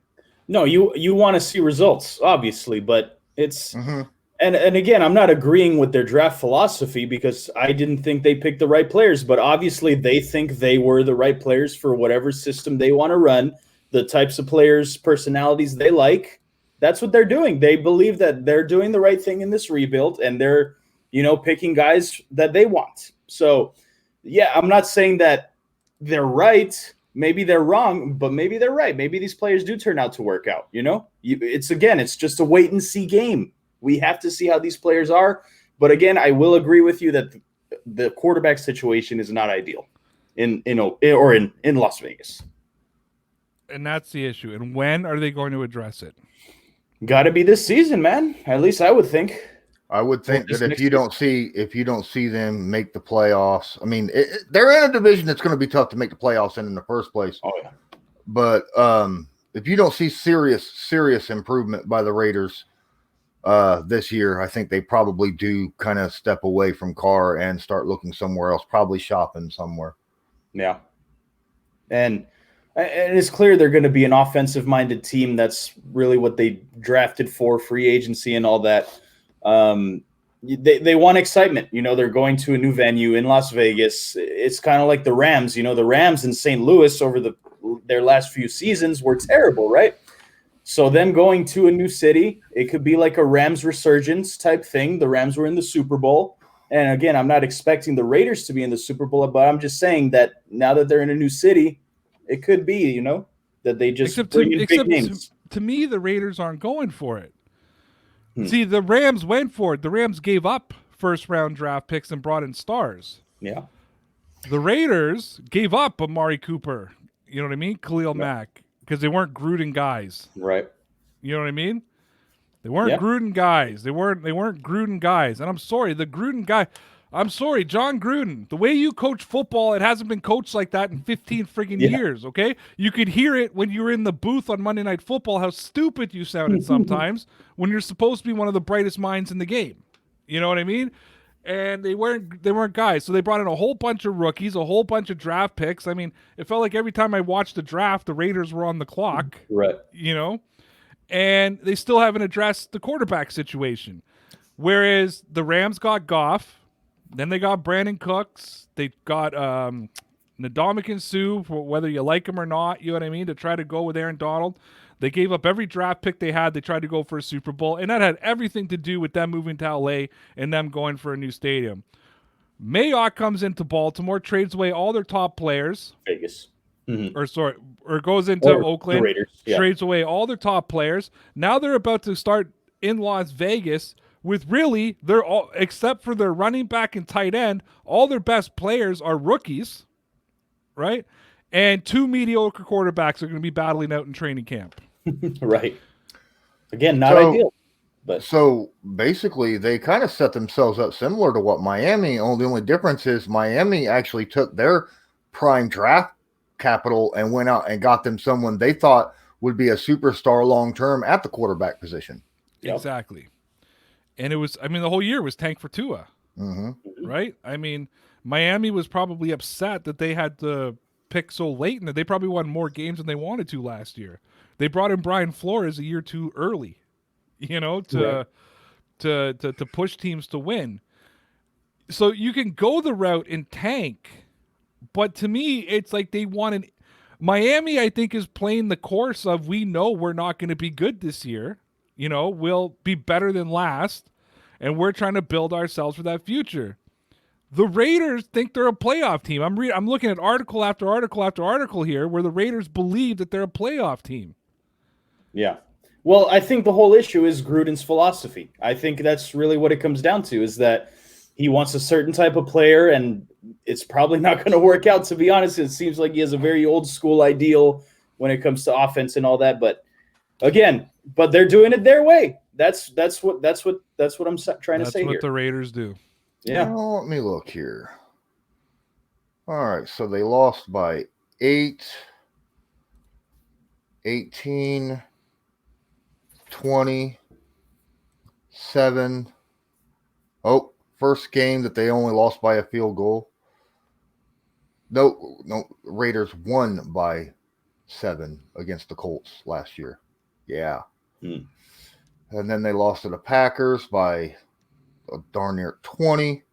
No, you want to see results, obviously, but it's... Mm-hmm. And again, I'm not agreeing with their draft philosophy because I didn't think they picked the right players, but obviously they think they were the right players for whatever system they want to run, the types of players, personalities they like. That's what they're doing. They believe that they're doing the right thing in this rebuild, and they're, you know, picking guys that they want. So, yeah, I'm not saying that they're right. Maybe they're wrong, but maybe they're right. Maybe these players do turn out to work out, you know? It's just a wait-and-see game. We have to see how these players are. But again, I will agree with you that the quarterback situation is not ideal in Las Vegas. And that's the issue. And when are they going to address it? Got to be this season, man. At least I would think. I would think Well, that if you don't see them make the playoffs, I mean, they're in a division that's going to be tough to make the playoffs in the first place. Oh yeah. But if you don't see serious improvement by the Raiders this year, I think they probably do kind of step away from Carr and start looking somewhere else, probably shopping somewhere. Yeah. And it's clear they're going to be an offensive-minded team. That's really what they drafted for, free agency and all that. They want excitement. They're going to a new venue in Las Vegas. It's kind of like the Rams. The Rams in St. Louis over their last few seasons were terrible, right? So them going to a new city, it could be like a Rams resurgence type thing. The Rams were in the Super Bowl. And again, I'm not expecting the Raiders to be in the Super Bowl, but I'm just saying that now that they're in a new city, it could be, that they just bring in big names. To me, the Raiders aren't going for it. See, the Rams went for it. The Rams gave up first-round draft picks and brought in stars. Yeah. The Raiders gave up Amari Cooper, you know what I mean? Khalil Mack, because they weren't Gruden guys. Right. You know what I mean? They weren't Gruden guys. They weren't Gruden guys. And I'm sorry, the Gruden guy. I'm sorry, John Gruden. The way you coach football, it hasn't been coached like that in 15 friggin' years, okay? You could hear it when you were in the booth on Monday Night Football, how stupid you sounded sometimes when you're supposed to be one of the brightest minds in the game. You know what I mean? And they weren't guys. So they brought in a whole bunch of rookies, a whole bunch of draft picks. I mean, it felt like every time I watched the draft, the Raiders were on the clock. Right. And they still haven't addressed the quarterback situation. Whereas the Rams got Goff. Then they got Brandon Cooks. They got Ndamukong Suh, whether you like him or not, you know what I mean, to try to go with Aaron Donald. They gave up every draft pick they had. They tried to go for a Super Bowl, and that had everything to do with them moving to L.A. and them going for a new stadium. Mayock comes into Baltimore, trades away all their top players. Vegas. Or goes into Oakland, Raiders, trades away all their top players. Now they're about to start in Las Vegas with really, they're all, except for their running back and tight end, all their best players are rookies, right? And two mediocre quarterbacks are going to be battling out in training camp. Right. Again, not ideal. But so basically, they kind of set themselves up similar to what Miami. The only difference is Miami actually took their prime draft capital and went out and got them someone they thought would be a superstar long term at the quarterback position. Yep. Exactly. And it was, the whole year was tank for Tua, right? Miami was probably upset that they had to pick so late, and that they probably won more games than they wanted to last year. They brought in Brian Flores a year too early, to push teams to win. So you can go the route and tank, but to me, it's like they want Miami, I think, is playing the course of, we know we're not going to be good this year. We'll be better than last, and we're trying to build ourselves for that future. The Raiders think they're a playoff team. I'm looking at article after article after article here where the Raiders believe that they're a playoff team. Yeah. Well, I think the whole issue is Gruden's philosophy. I think that's really what it comes down to, is that he wants a certain type of player, and it's probably not going to work out, to be honest. It seems like he has a very old school ideal when it comes to offense and all that, but they're doing it their way. That's what I'm trying to say here. That's what the Raiders do. Yeah. Well, let me look here. All right, so they lost by 8, 18, 20, 7. Oh, first game that they only lost by a field goal. No, Raiders won by 7 against the Colts last year. Yeah. And then they lost to the Packers by a darn near 20.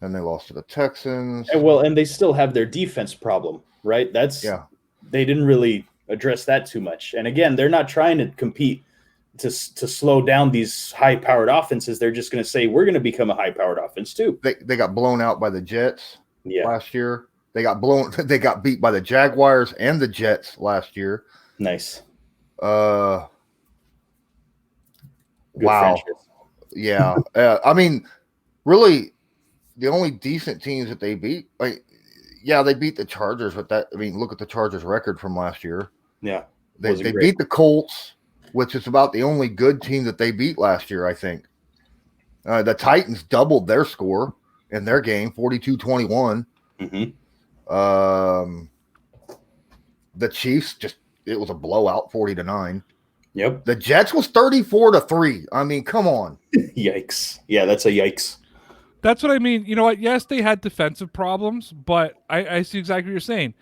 And they lost to the Texans. And they still have their defense problem, right? They didn't really address that too much. And again, they're not trying to compete to slow down these high-powered offenses. They're just going to say, we're going to become a high-powered offense too. They got blown out by the Jets last year. They got beat by the Jaguars and the Jets last year. Nice. Wow. Franchise. Yeah. Really, the only decent teams that they beat, yeah, they beat the Chargers, but look at the Chargers record from last year. Yeah. They beat the Colts, which is about the only good team that they beat last year, I think. The Titans doubled their score in their game, 42-21. Mm-hmm. The Chiefs it was a blowout, 40-9. Yep. The Jets was 34-3. I mean, come on. Yikes. Yeah, that's a yikes. That's what I mean. You know what? Yes, they had defensive problems, but I see exactly what you're saying.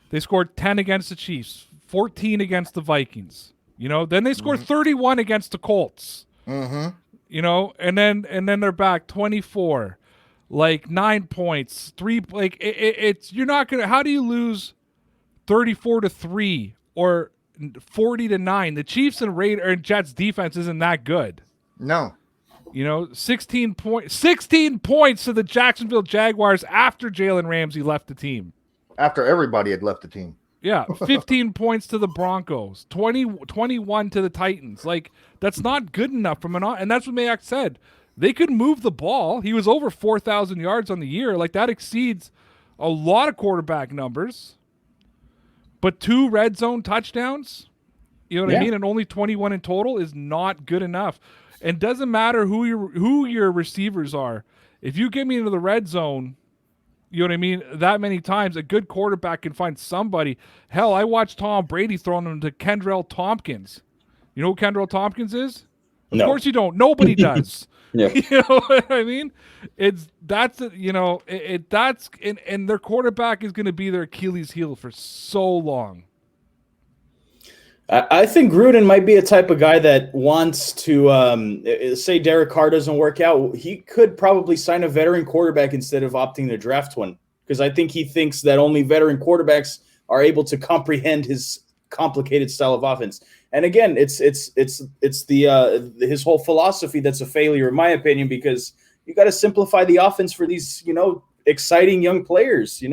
They scored 10 against the Chiefs, 14 against the Vikings. You know, then they scored 31 against the Colts. Mm-hmm. You know, and then they're back 24, like 9 points, it's you're not gonna. How do you lose 34-3 or 40-9? The Chiefs and Jets defense isn't that good. No. You know, 16 points to the Jacksonville Jaguars after Jalen Ramsey left the team. After everybody had left the team. Yeah, 15 points to the Broncos, 21 to the Titans. Like, that's not good enough and that's what Mayock said. They could move the ball. He was over 4,000 yards on the year. Like, that exceeds a lot of quarterback numbers. But 2 red zone touchdowns, you know what I mean, and only 21 in total is not good enough. And doesn't matter who your receivers are. If you get me into the red zone, you know what I mean, that many times, a good quarterback can find somebody. Hell, I watched Tom Brady throwing them to Kendrell Tompkins. You know who Kendrell Tompkins is? Of course you don't. Nobody does. Yeah. You know what I mean? And their quarterback is going to be their Achilles heel for so long. I think Gruden might be a type of guy that wants to say Derek Carr doesn't work out. He could probably sign a veteran quarterback instead of opting to draft one, because I think he thinks that only veteran quarterbacks are able to comprehend his complicated style of offense. And again, it's the his whole philosophy that's a failure, in my opinion, because you got to simplify the offense for these, exciting young players,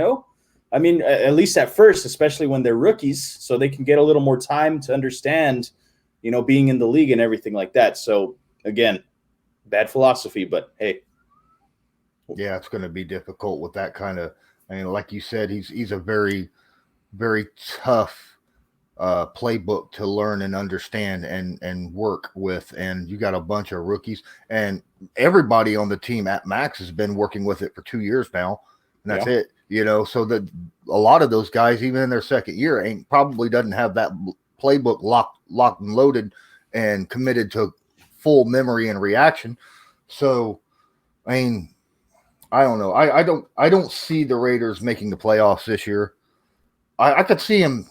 I mean, at least at first, especially when they're rookies, so they can get a little more time to understand, being in the league and everything like that. So again, bad philosophy, but hey. Yeah, it's going to be difficult with that kind of, like you said, he's a very, very tough playbook to learn and understand and work with. And you got a bunch of rookies, and everybody on the team at Max has been working with it for 2 years now, and that's it. So that a lot of those guys, even in their second year, probably doesn't have that playbook locked and loaded and committed to full memory and reaction. So, I don't know. I don't see the Raiders making the playoffs this year. I could see him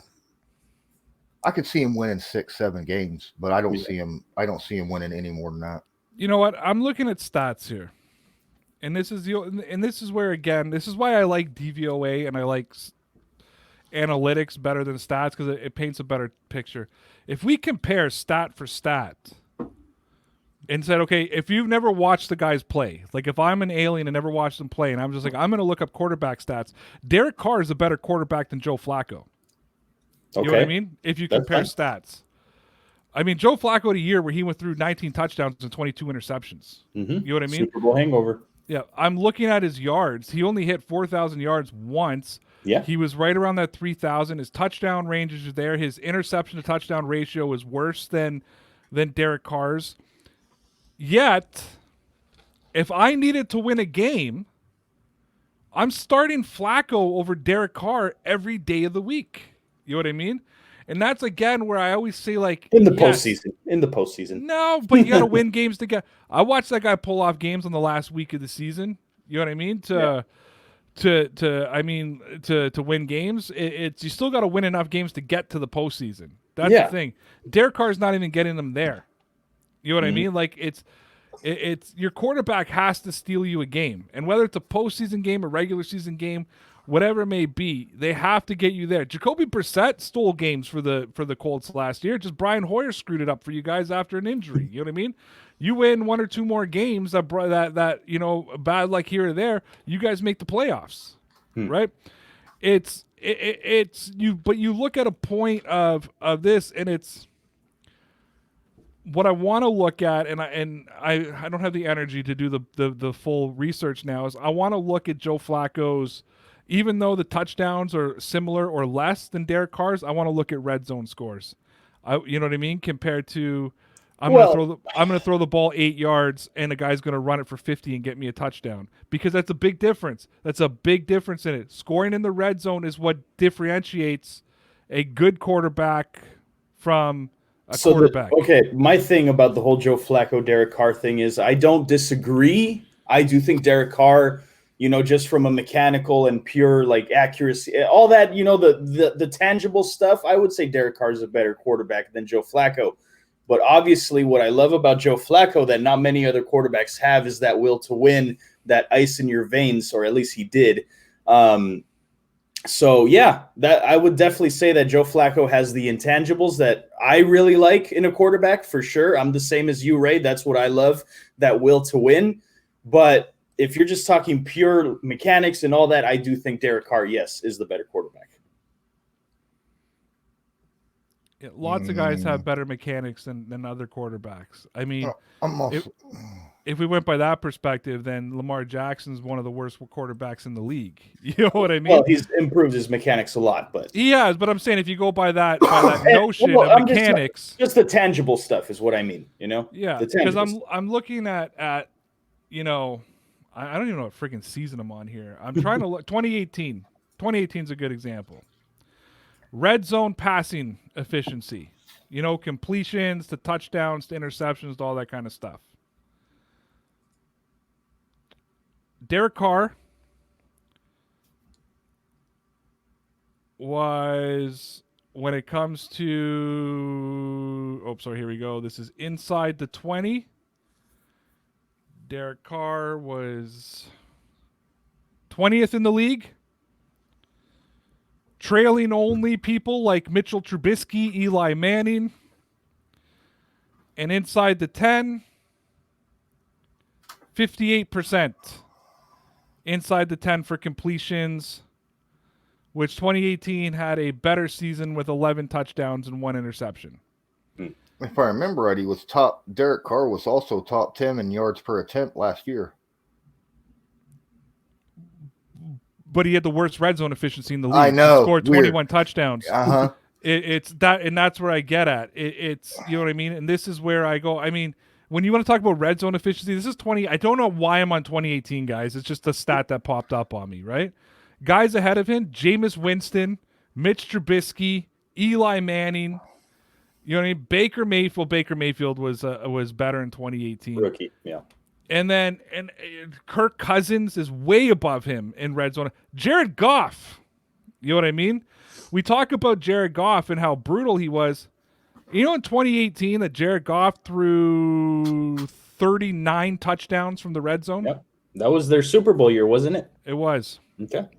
winning 6-7 games, but I don't see him winning any more than that. You know what? I'm looking at stats here. And this is where, again, this is why I like DVOA and I like analytics better than stats, because it paints a better picture. If we compare stat for stat and said, okay, if you've never watched the guys play, like if I'm an alien and never watched them play and I'm just like, I'm going to look up quarterback stats, Derek Carr is a better quarterback than Joe Flacco. You know what I mean? If you compare stats. I mean, Joe Flacco had a year where he went through 19 touchdowns and 22 interceptions. Mm-hmm. You know what I mean? Super Bowl hangover. Yeah, I'm looking at his yards. He only hit 4,000 yards once. Yeah. He was right around that 3,000. His touchdown ranges are there. His interception to touchdown ratio is worse than Derek Carr's. Yet, if I needed to win a game, I'm starting Flacco over Derek Carr every day of the week. You know what I mean? And that's, again, where I always say, like... In the postseason. No, but you got to win games to get... I watched that guy pull off games on the last week of the season. You know what I mean? To win games, you still got to win enough games to get to the postseason. That's the thing. Derek Carr's not even getting them there. You know what I mean? Like, it's your quarterback has to steal you a game. And whether it's a postseason game, a regular season game, whatever it may be, they have to get you there. Jacoby Brissett stole games for the Colts last year. Just Brian Hoyer screwed it up for you guys after an injury. You know what I mean? You win 1 or 2 more games that bad like here or there, you guys make the playoffs, right? But you look at a point of this, and it's what I want to look at, and I don't have the energy to do the full research now. Is I want to look at Joe Flacco's Even though the touchdowns are similar or less than Derek Carr's, I want to look at red zone scores. You know what I mean? Compared to, I'm gonna throw the ball 8 yards and a guy's gonna run it for 50 and get me a touchdown, because that's a big difference. That's a big difference in it. Scoring in the red zone is what differentiates a good quarterback from a quarterback. My thing about the whole Joe Flacco, Derek Carr thing is I don't disagree. I do think Derek Carr, just from a mechanical and pure like accuracy, all that, the tangible stuff, I would say Derek Carr is a better quarterback than Joe Flacco. But obviously what I love about Joe Flacco that not many other quarterbacks have is that will to win, that ice in your veins, or at least he did. So yeah, that I would definitely say that Joe Flacco has the intangibles that I really like in a quarterback for sure. I'm the same as you, Ray. That's what I love, that will to win. But if you're just talking pure mechanics and all that, I do think Derek Carr, yes, is the better quarterback. Yeah, lots of guys have better mechanics than other quarterbacks. I mean, if we went by that perspective, then Lamar Jackson's one of the worst quarterbacks in the league. You know what I mean? Well, he's improved his mechanics a lot, but he has. But I'm saying if you go by that notion of mechanics, just the tangible stuff is what I mean. Yeah, because I'm looking at I don't even know what freaking season I'm on here. I'm trying to look. 2018. 2018 is a good example. Red zone passing efficiency, completions to touchdowns to interceptions to all that kind of stuff. Derek Carr was, when it comes to, here we go. This is inside the 20. Derek Carr was 20th in the league. Trailing only people like Mitchell Trubisky, Eli Manning. And inside the 10, 58%. Inside the 10 for completions, which 2018 had a better season with 11 touchdowns and 1 interception. If I remember right, Derek Carr was also top 10 in yards per attempt last year. But he had the worst red zone efficiency in the league. I know. He scored 21 touchdowns. Uh-huh. It's that, and that's where I get at. It's you know what I mean? And this is where I go. I mean, when you want to talk about red zone efficiency, this is 20. I don't know why I'm on 2018, guys. It's just a stat that popped up on me, right? Guys ahead of him, Jameis Winston, Mitch Trubisky, Eli Manning. You know what I mean? Baker Mayfield was better in 2018. Rookie, yeah. And then Kirk Cousins is way above him in red zone. Jared Goff, you know what I mean? We talk about Jared Goff and how brutal he was. In 2018 that Jared Goff threw 39 touchdowns from the red zone? Yep. That was their Super Bowl year, wasn't it? It was. Okay.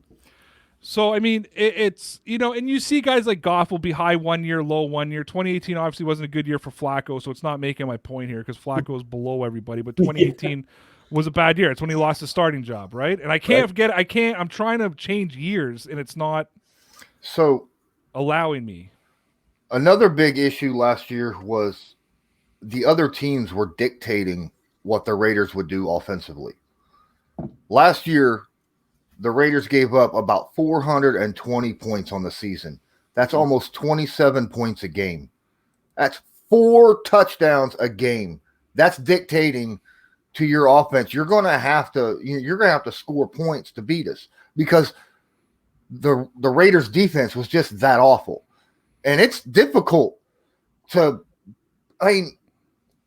So, I mean, it's, and you see guys like Goff will be high 1 year, low 1 year. 2018 obviously wasn't a good year for Flacco, so it's not making my point here because Flacco was below everybody. But 2018 was a bad year. It's when he lost his starting job, right? And I can't forget, I'm trying to change years, and it's not allowing me. Another big issue last year was the other teams were dictating what the Raiders would do offensively. Last year, the Raiders gave up about 420 points on the season. That's almost 27 points a game. That's 4 touchdowns a game. That's dictating to your offense. You're going to have to score points to beat us because the Raiders defense was just that awful. And it's difficult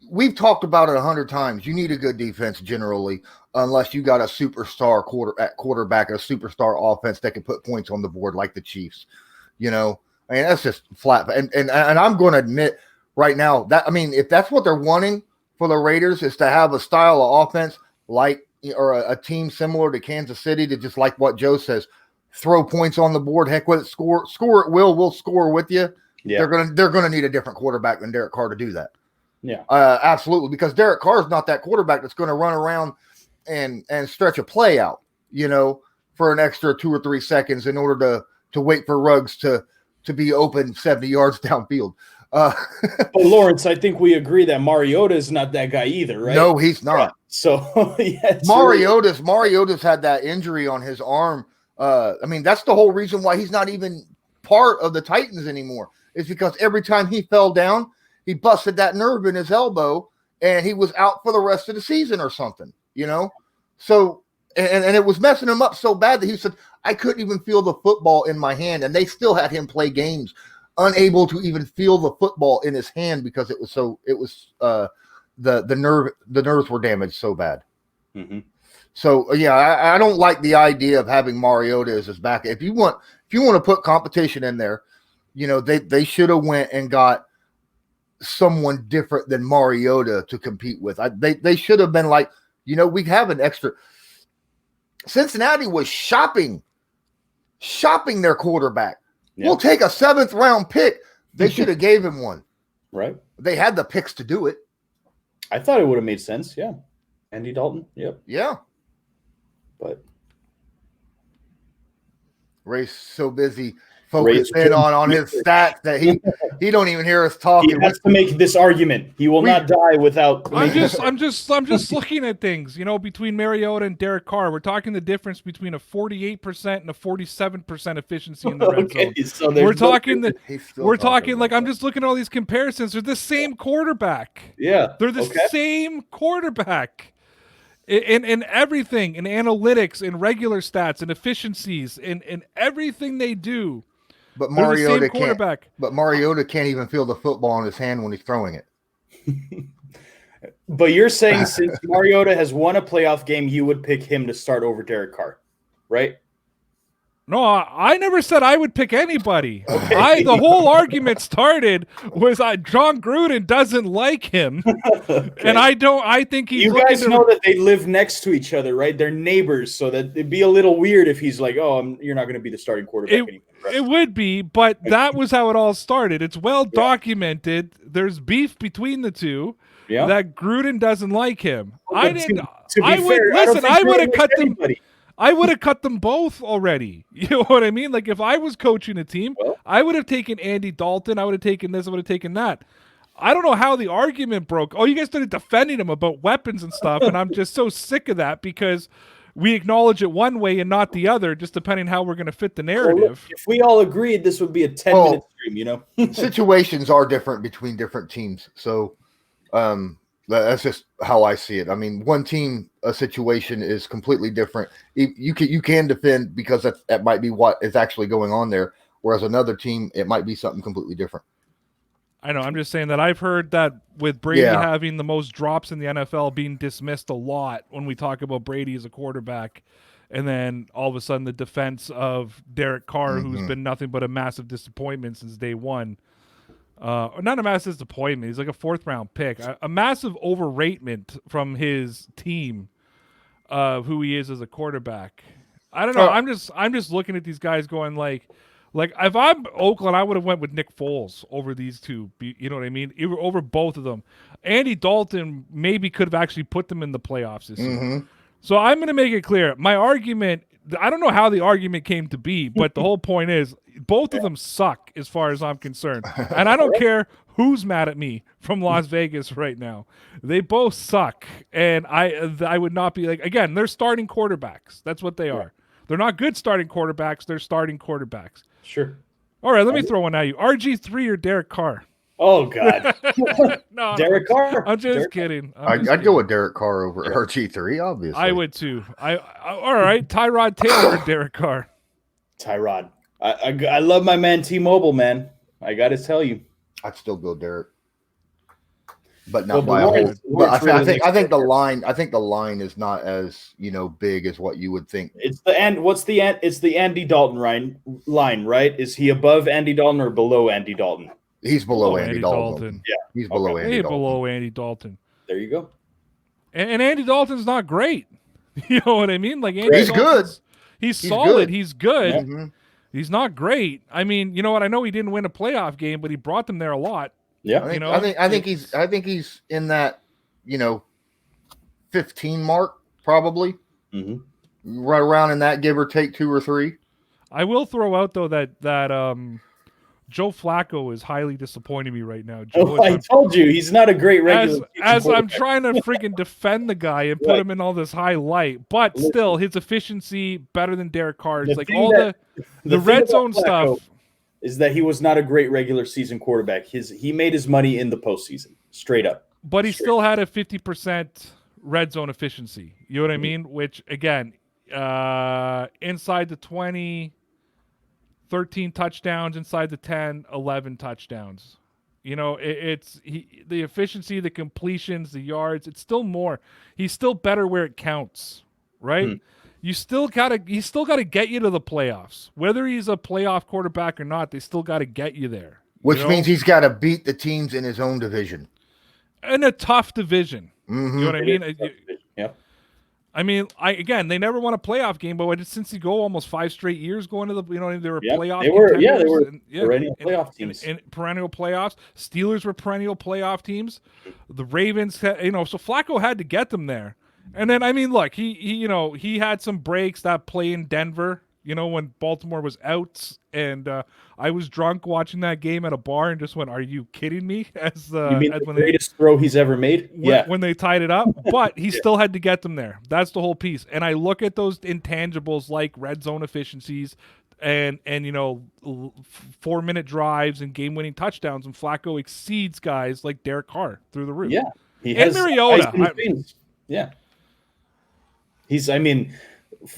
we've talked about it 100 times. You need a good defense generally, unless you got a superstar quarterback, a superstar offense that can put points on the board like the Chiefs. That's just flat. And I'm going to admit right now that, if that's what they're wanting for the Raiders is to have a style of offense or a team similar to Kansas City, to just like what Joe says, throw points on the board. Heck with it, score at will. We'll score with you. Yeah. They're gonna need a different quarterback than Derek Carr to do that. Yeah, absolutely. Because Derek Carr is not that quarterback that's going to run around and stretch a play out, for an extra 2 or 3 seconds in order to wait for Ruggs to be open 70 yards downfield. But Lawrence, I think we agree that Mariota is not that guy either, right? No, he's not. Yeah. So Mariota's had that injury on his arm I mean, that's the whole reason why he's not even part of the Titans anymore. Is because every time he fell down, he busted that nerve in his elbow, and he was out for the rest of the season or something. So and it was messing him up so bad that he said, I couldn't even feel the football in my hand, and they still had him play games unable to even feel the football in his hand because the nerves were damaged so bad. Mm-hmm. So yeah, I don't like the idea of having Mariota as his back. If you want to put competition in there, they should have went and got someone different than Mariota to compete with. They should have been like, we have an extra. Cincinnati was shopping their quarterback. Yeah. We'll take a 7th round pick. They should have gave him one. Right. They had the picks to do it. I thought it would have made sense. Yeah. Andy Dalton. Yep. Yeah. But Ray's so busy focusing on his stats that he don't even hear us talking. He has to make this argument. He will not die without. I'm just looking at things. Between Mariota and Derek Carr, we're talking the difference between a 48% and a 47% efficiency in the red zone. So we're talking like I'm just looking at all these comparisons. They're the same quarterback. Yeah, they're the same quarterback. In everything, in analytics, in regular stats, in efficiencies, in everything they do. But Mariota can't even feel the football in his hand when he's throwing it. But you're saying since Mariota has won a playoff game, you would pick him to start over Derek Carr, right? No, I never said I would pick anybody. Okay. The whole argument started was John Gruden doesn't like him, and I think he's. You guys know that they live next to each other, right? They're neighbors, so that it'd be a little weird if he's like, you're not going to be the starting quarterback anymore. It would be, but that was how it all started. It's well documented. There's beef between the two. Yeah. That Gruden doesn't like him. I didn't. I would have cut them. I would have cut them both already. You know what I mean? Like if I was coaching a team, I would have taken Andy Dalton. I would have taken this. I would have taken that. I don't know how the argument broke. Oh, you guys started defending him about weapons and stuff, and I'm just so sick of that because we acknowledge it one way and not the other, just depending how we're going to fit the narrative. Well, look, if we all agreed, this would be a 10-minute stream, Situations are different between different teams. So that's just how I see it. I mean, one team, a situation is completely different. You can defend because that might be what is actually going on there, whereas another team, it might be something completely different. I know. I'm just saying that I've heard that with Brady having the most drops in the NFL being dismissed a lot when we talk about Brady as a quarterback. And then all of a sudden the defense of Derek Carr, who's been nothing but a massive disappointment since day one. Not a massive disappointment. He's like a 4th-round pick. A massive overratement from his team of who he is as a quarterback. I don't know. I'm just looking at these guys going like if I'm Oakland, I would have went with Nick Foles over these two. You know what I mean? Over both of them. Andy Dalton maybe could have actually put them in the playoffs this year. So I'm going to make it clear. My argument, I don't know how the argument came to be, but the whole point is both of them suck as far as I'm concerned. And I don't care who's mad at me from Las Vegas right now. They both suck. And I would not be like, again, they're starting quarterbacks. That's what they are. They're not good starting quarterbacks. They're starting quarterbacks. Sure. All right, let me throw one at you. RG3 or Derek Carr? Oh, God. No, Derek Carr? I'm just kidding. I'd go with Derek Carr over RG3, obviously. I would, too. All right, Tyrod Taylor or Derek Carr? Tyrod. I love my man T-Mobile, man. I got to tell you. I'd still go Derek. But not by a whole. But I think the line is not as big as what you would think. It's the end. It's the Andy Dalton line, right? Is he above Andy Dalton or below Andy Dalton? He's below Andy Dalton. Yeah, he's below Andy Dalton. Below Andy Dalton. There you go. And Andy Dalton's not great. You know what I mean? Like he's good. He's solid. Good. He's good. Mm-hmm. He's not great. I mean, you know what? I know he didn't win a playoff game, but he brought them there a lot. Yeah, I think he's in that 15 mark probably, right around in that, give or take 2 or 3. I will throw out though that Joe Flacco is highly disappointing me right now. Joe, I told you he's not a great regular. as I'm trying to freaking defend the guy and put him in all this highlight, but still his efficiency better than Derek Carr's. Like all the red zone stuff is that he was not a great regular season quarterback. He made his money in the postseason, straight up. But he still had a 50% red zone efficiency. You know what I mean? Which again, inside the 20. 13 touchdowns, inside the 10, 11 touchdowns. You know, it's the efficiency, the completions, the yards, it's still more. He's still better where it counts, right? He's still gotta get you to the playoffs. Whether he's a playoff quarterback or not, they still gotta get you there. Which means he's got to beat the teams in his own division. In a tough division. Mm-hmm. You know what I mean? Yeah. I mean, they never won a playoff game, but since he go almost 5 straight years going to the, they were playoff. They were perennial playoff teams. In perennial playoffs. Steelers were perennial playoff teams. The Ravens, so Flacco had to get them there. And then, I mean, look, he had some breaks, that play in Denver, when Baltimore was out, and I was drunk watching that game at a bar and just went, "Are you kidding me?" You mean the greatest throw he's ever made? When they tied it up, but he still had to get them there. That's the whole piece. And I look at those intangibles like red zone efficiencies and 4-minute drives and game-winning touchdowns, and Flacco exceeds guys like Derek Carr through the roof. Yeah, he has Mariota.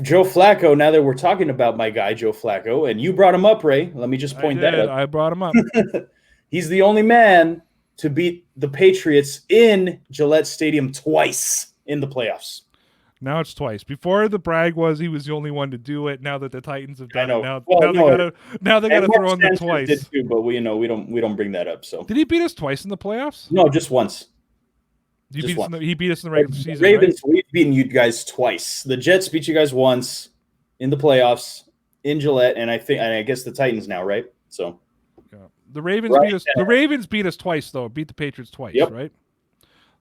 Joe Flacco, now that we're talking about my guy, Joe Flacco, and you brought him up, Ray, let me just point that out. I brought him up. He's the only man to beat the Patriots in Gillette Stadium twice in the playoffs. Now it's twice. Before the brag was he was the only one to do it. Now that the Titans have done it, now they gotta throw in the twice. Did too, but we don't bring that up. So did he beat us twice in the playoffs? No, just once. He beat us in the regular season. Ravens, right? We've beaten you guys twice. The Jets beat you guys once in the playoffs in Gillette, and I guess the Titans now, right? So the Ravens beat us. The Ravens beat us twice, though. Beat the Patriots twice, right?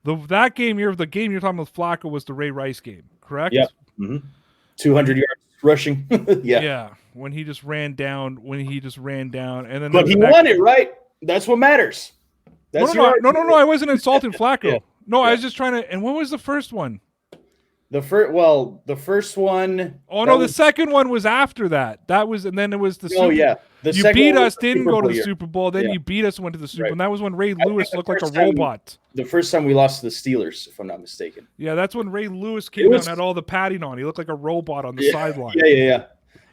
The game you're talking about, Flacco, was the Ray Rice game, correct? Yep. 200 yards rushing. Yeah. When he just ran down, and then but he won it, right? That's what matters. No. I wasn't insulting Flacco. No, I was just trying to. And what was the first one? The first one. Oh no, the second one was after that. That was, and then it was the. Oh yeah, you beat us, didn't go to the Super Bowl. Then you beat us, and went to the Super Bowl. And that was when Ray Lewis looked like a robot. The first time we lost to the Steelers, if I'm not mistaken. Yeah, that's when Ray Lewis came out and had all the padding on. He looked like a robot on the sideline. Yeah.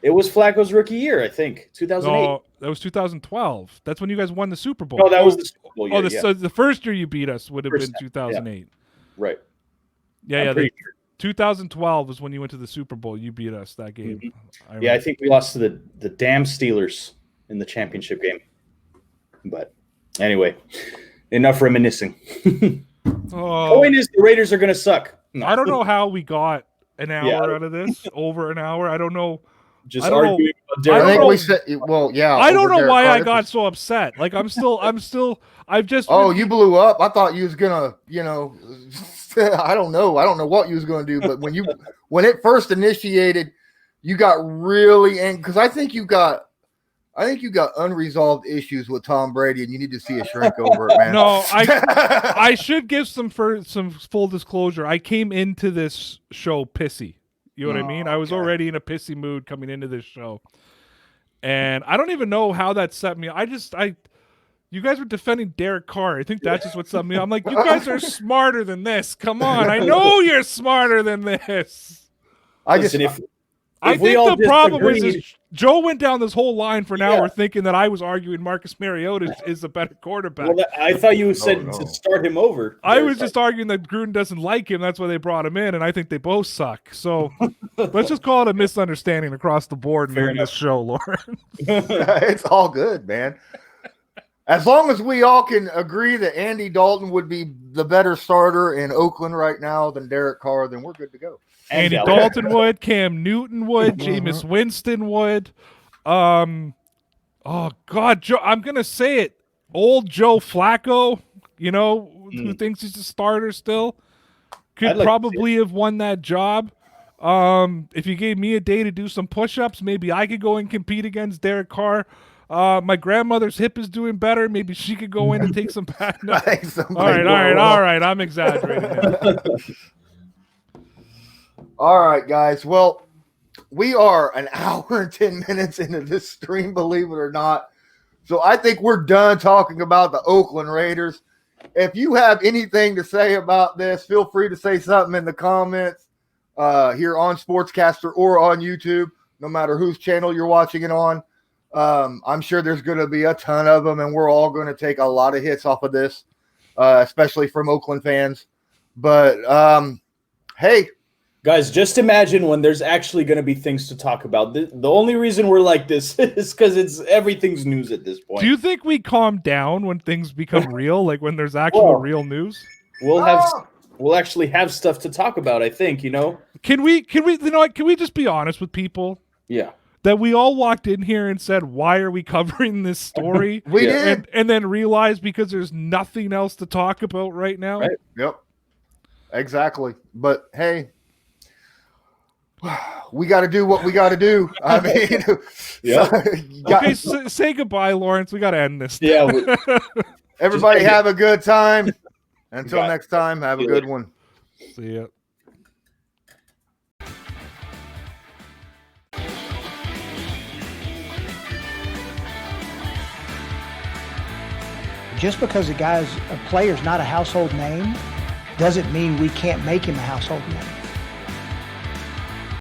It was Flacco's rookie year, I think, 2008. No, that was 2012. That's when you guys won the Super Bowl. No, that was the Super Bowl year. So the first year you beat us would have been 2008. Yeah. Right. Yeah. 2012 was when you went to the Super Bowl. You beat us that game. Mm-hmm. I think we lost to the damn Steelers in the championship game. But anyway, enough reminiscing. Point is, the Raiders are going to suck. No. I don't know how we got an hour out of this, over an hour. I don't know. Just arguing about Derek. I think we said, I don't know why I got so upset. Like I've just. Oh, you blew up. I thought you was gonna, I don't know what you was gonna do, but when it first initiated, you got really angry because I think you got unresolved issues with Tom Brady, and you need to see a shrink over it, man. No, I should give some full disclosure. I came into this show pissy. You know what I mean? I was already in a pissy mood coming into this show. And I don't even know how that set me. You guys were defending Derek Carr. I think that's just what set me. I'm like, you guys are smarter than this. Come on. I know you're smarter than this. I think the problem was Joe went down this whole line for an hour thinking that I was arguing Marcus Mariota is a better quarterback. Well, I thought you said to start him over. I was just arguing that Gruden doesn't like him. That's why they brought him in, and I think they both suck. So let's just call it a misunderstanding across the board in this show, Lauren. It's all good, man. As long as we all can agree that Andy Dalton would be the better starter in Oakland right now than Derek Carr, then we're good to go. Andy Dalton would, Cam Newton would, Jameis Winston would. Oh God, Joe, I'm gonna say it. Old Joe Flacco, who thinks he's a starter still, could probably have won that job. If you gave me a day to do some push-ups, maybe I could go and compete against Derek Carr. My grandmother's hip is doing better. Maybe she could go in and take some back. No. I think somebody All right. I'm exaggerating now. All right, guys. Well, we are an hour and 10 minutes into this stream, believe it or not. So I think we're done talking about the Oakland Raiders. If you have anything to say about this, feel free to say something in the comments here on Sportscaster or on YouTube, no matter whose channel you're watching it on. I'm sure there's going to be a ton of them, and we're all going to take a lot of hits off of this, especially from Oakland fans. But, hey. Guys, just imagine when there's actually going to be things to talk about. The only reason we're like this is because everything's news at this point. Do you think we calm down when things become real, like when there's actual real news? We'll actually have stuff to talk about, I think, you know? Can we just be honest with people? Yeah. That we all walked in here and said, why are we covering this story? We did. And then realized because there's nothing else to talk about right now. Right. Yep. Exactly. But, hey. We got to do what we got to do. I mean, yeah. Okay, say goodbye, Lawrence. We got to end this. Yeah. Everybody have a good time. Until next time, have a good one. See ya. Just because a player's not a household name doesn't mean we can't make him a household name.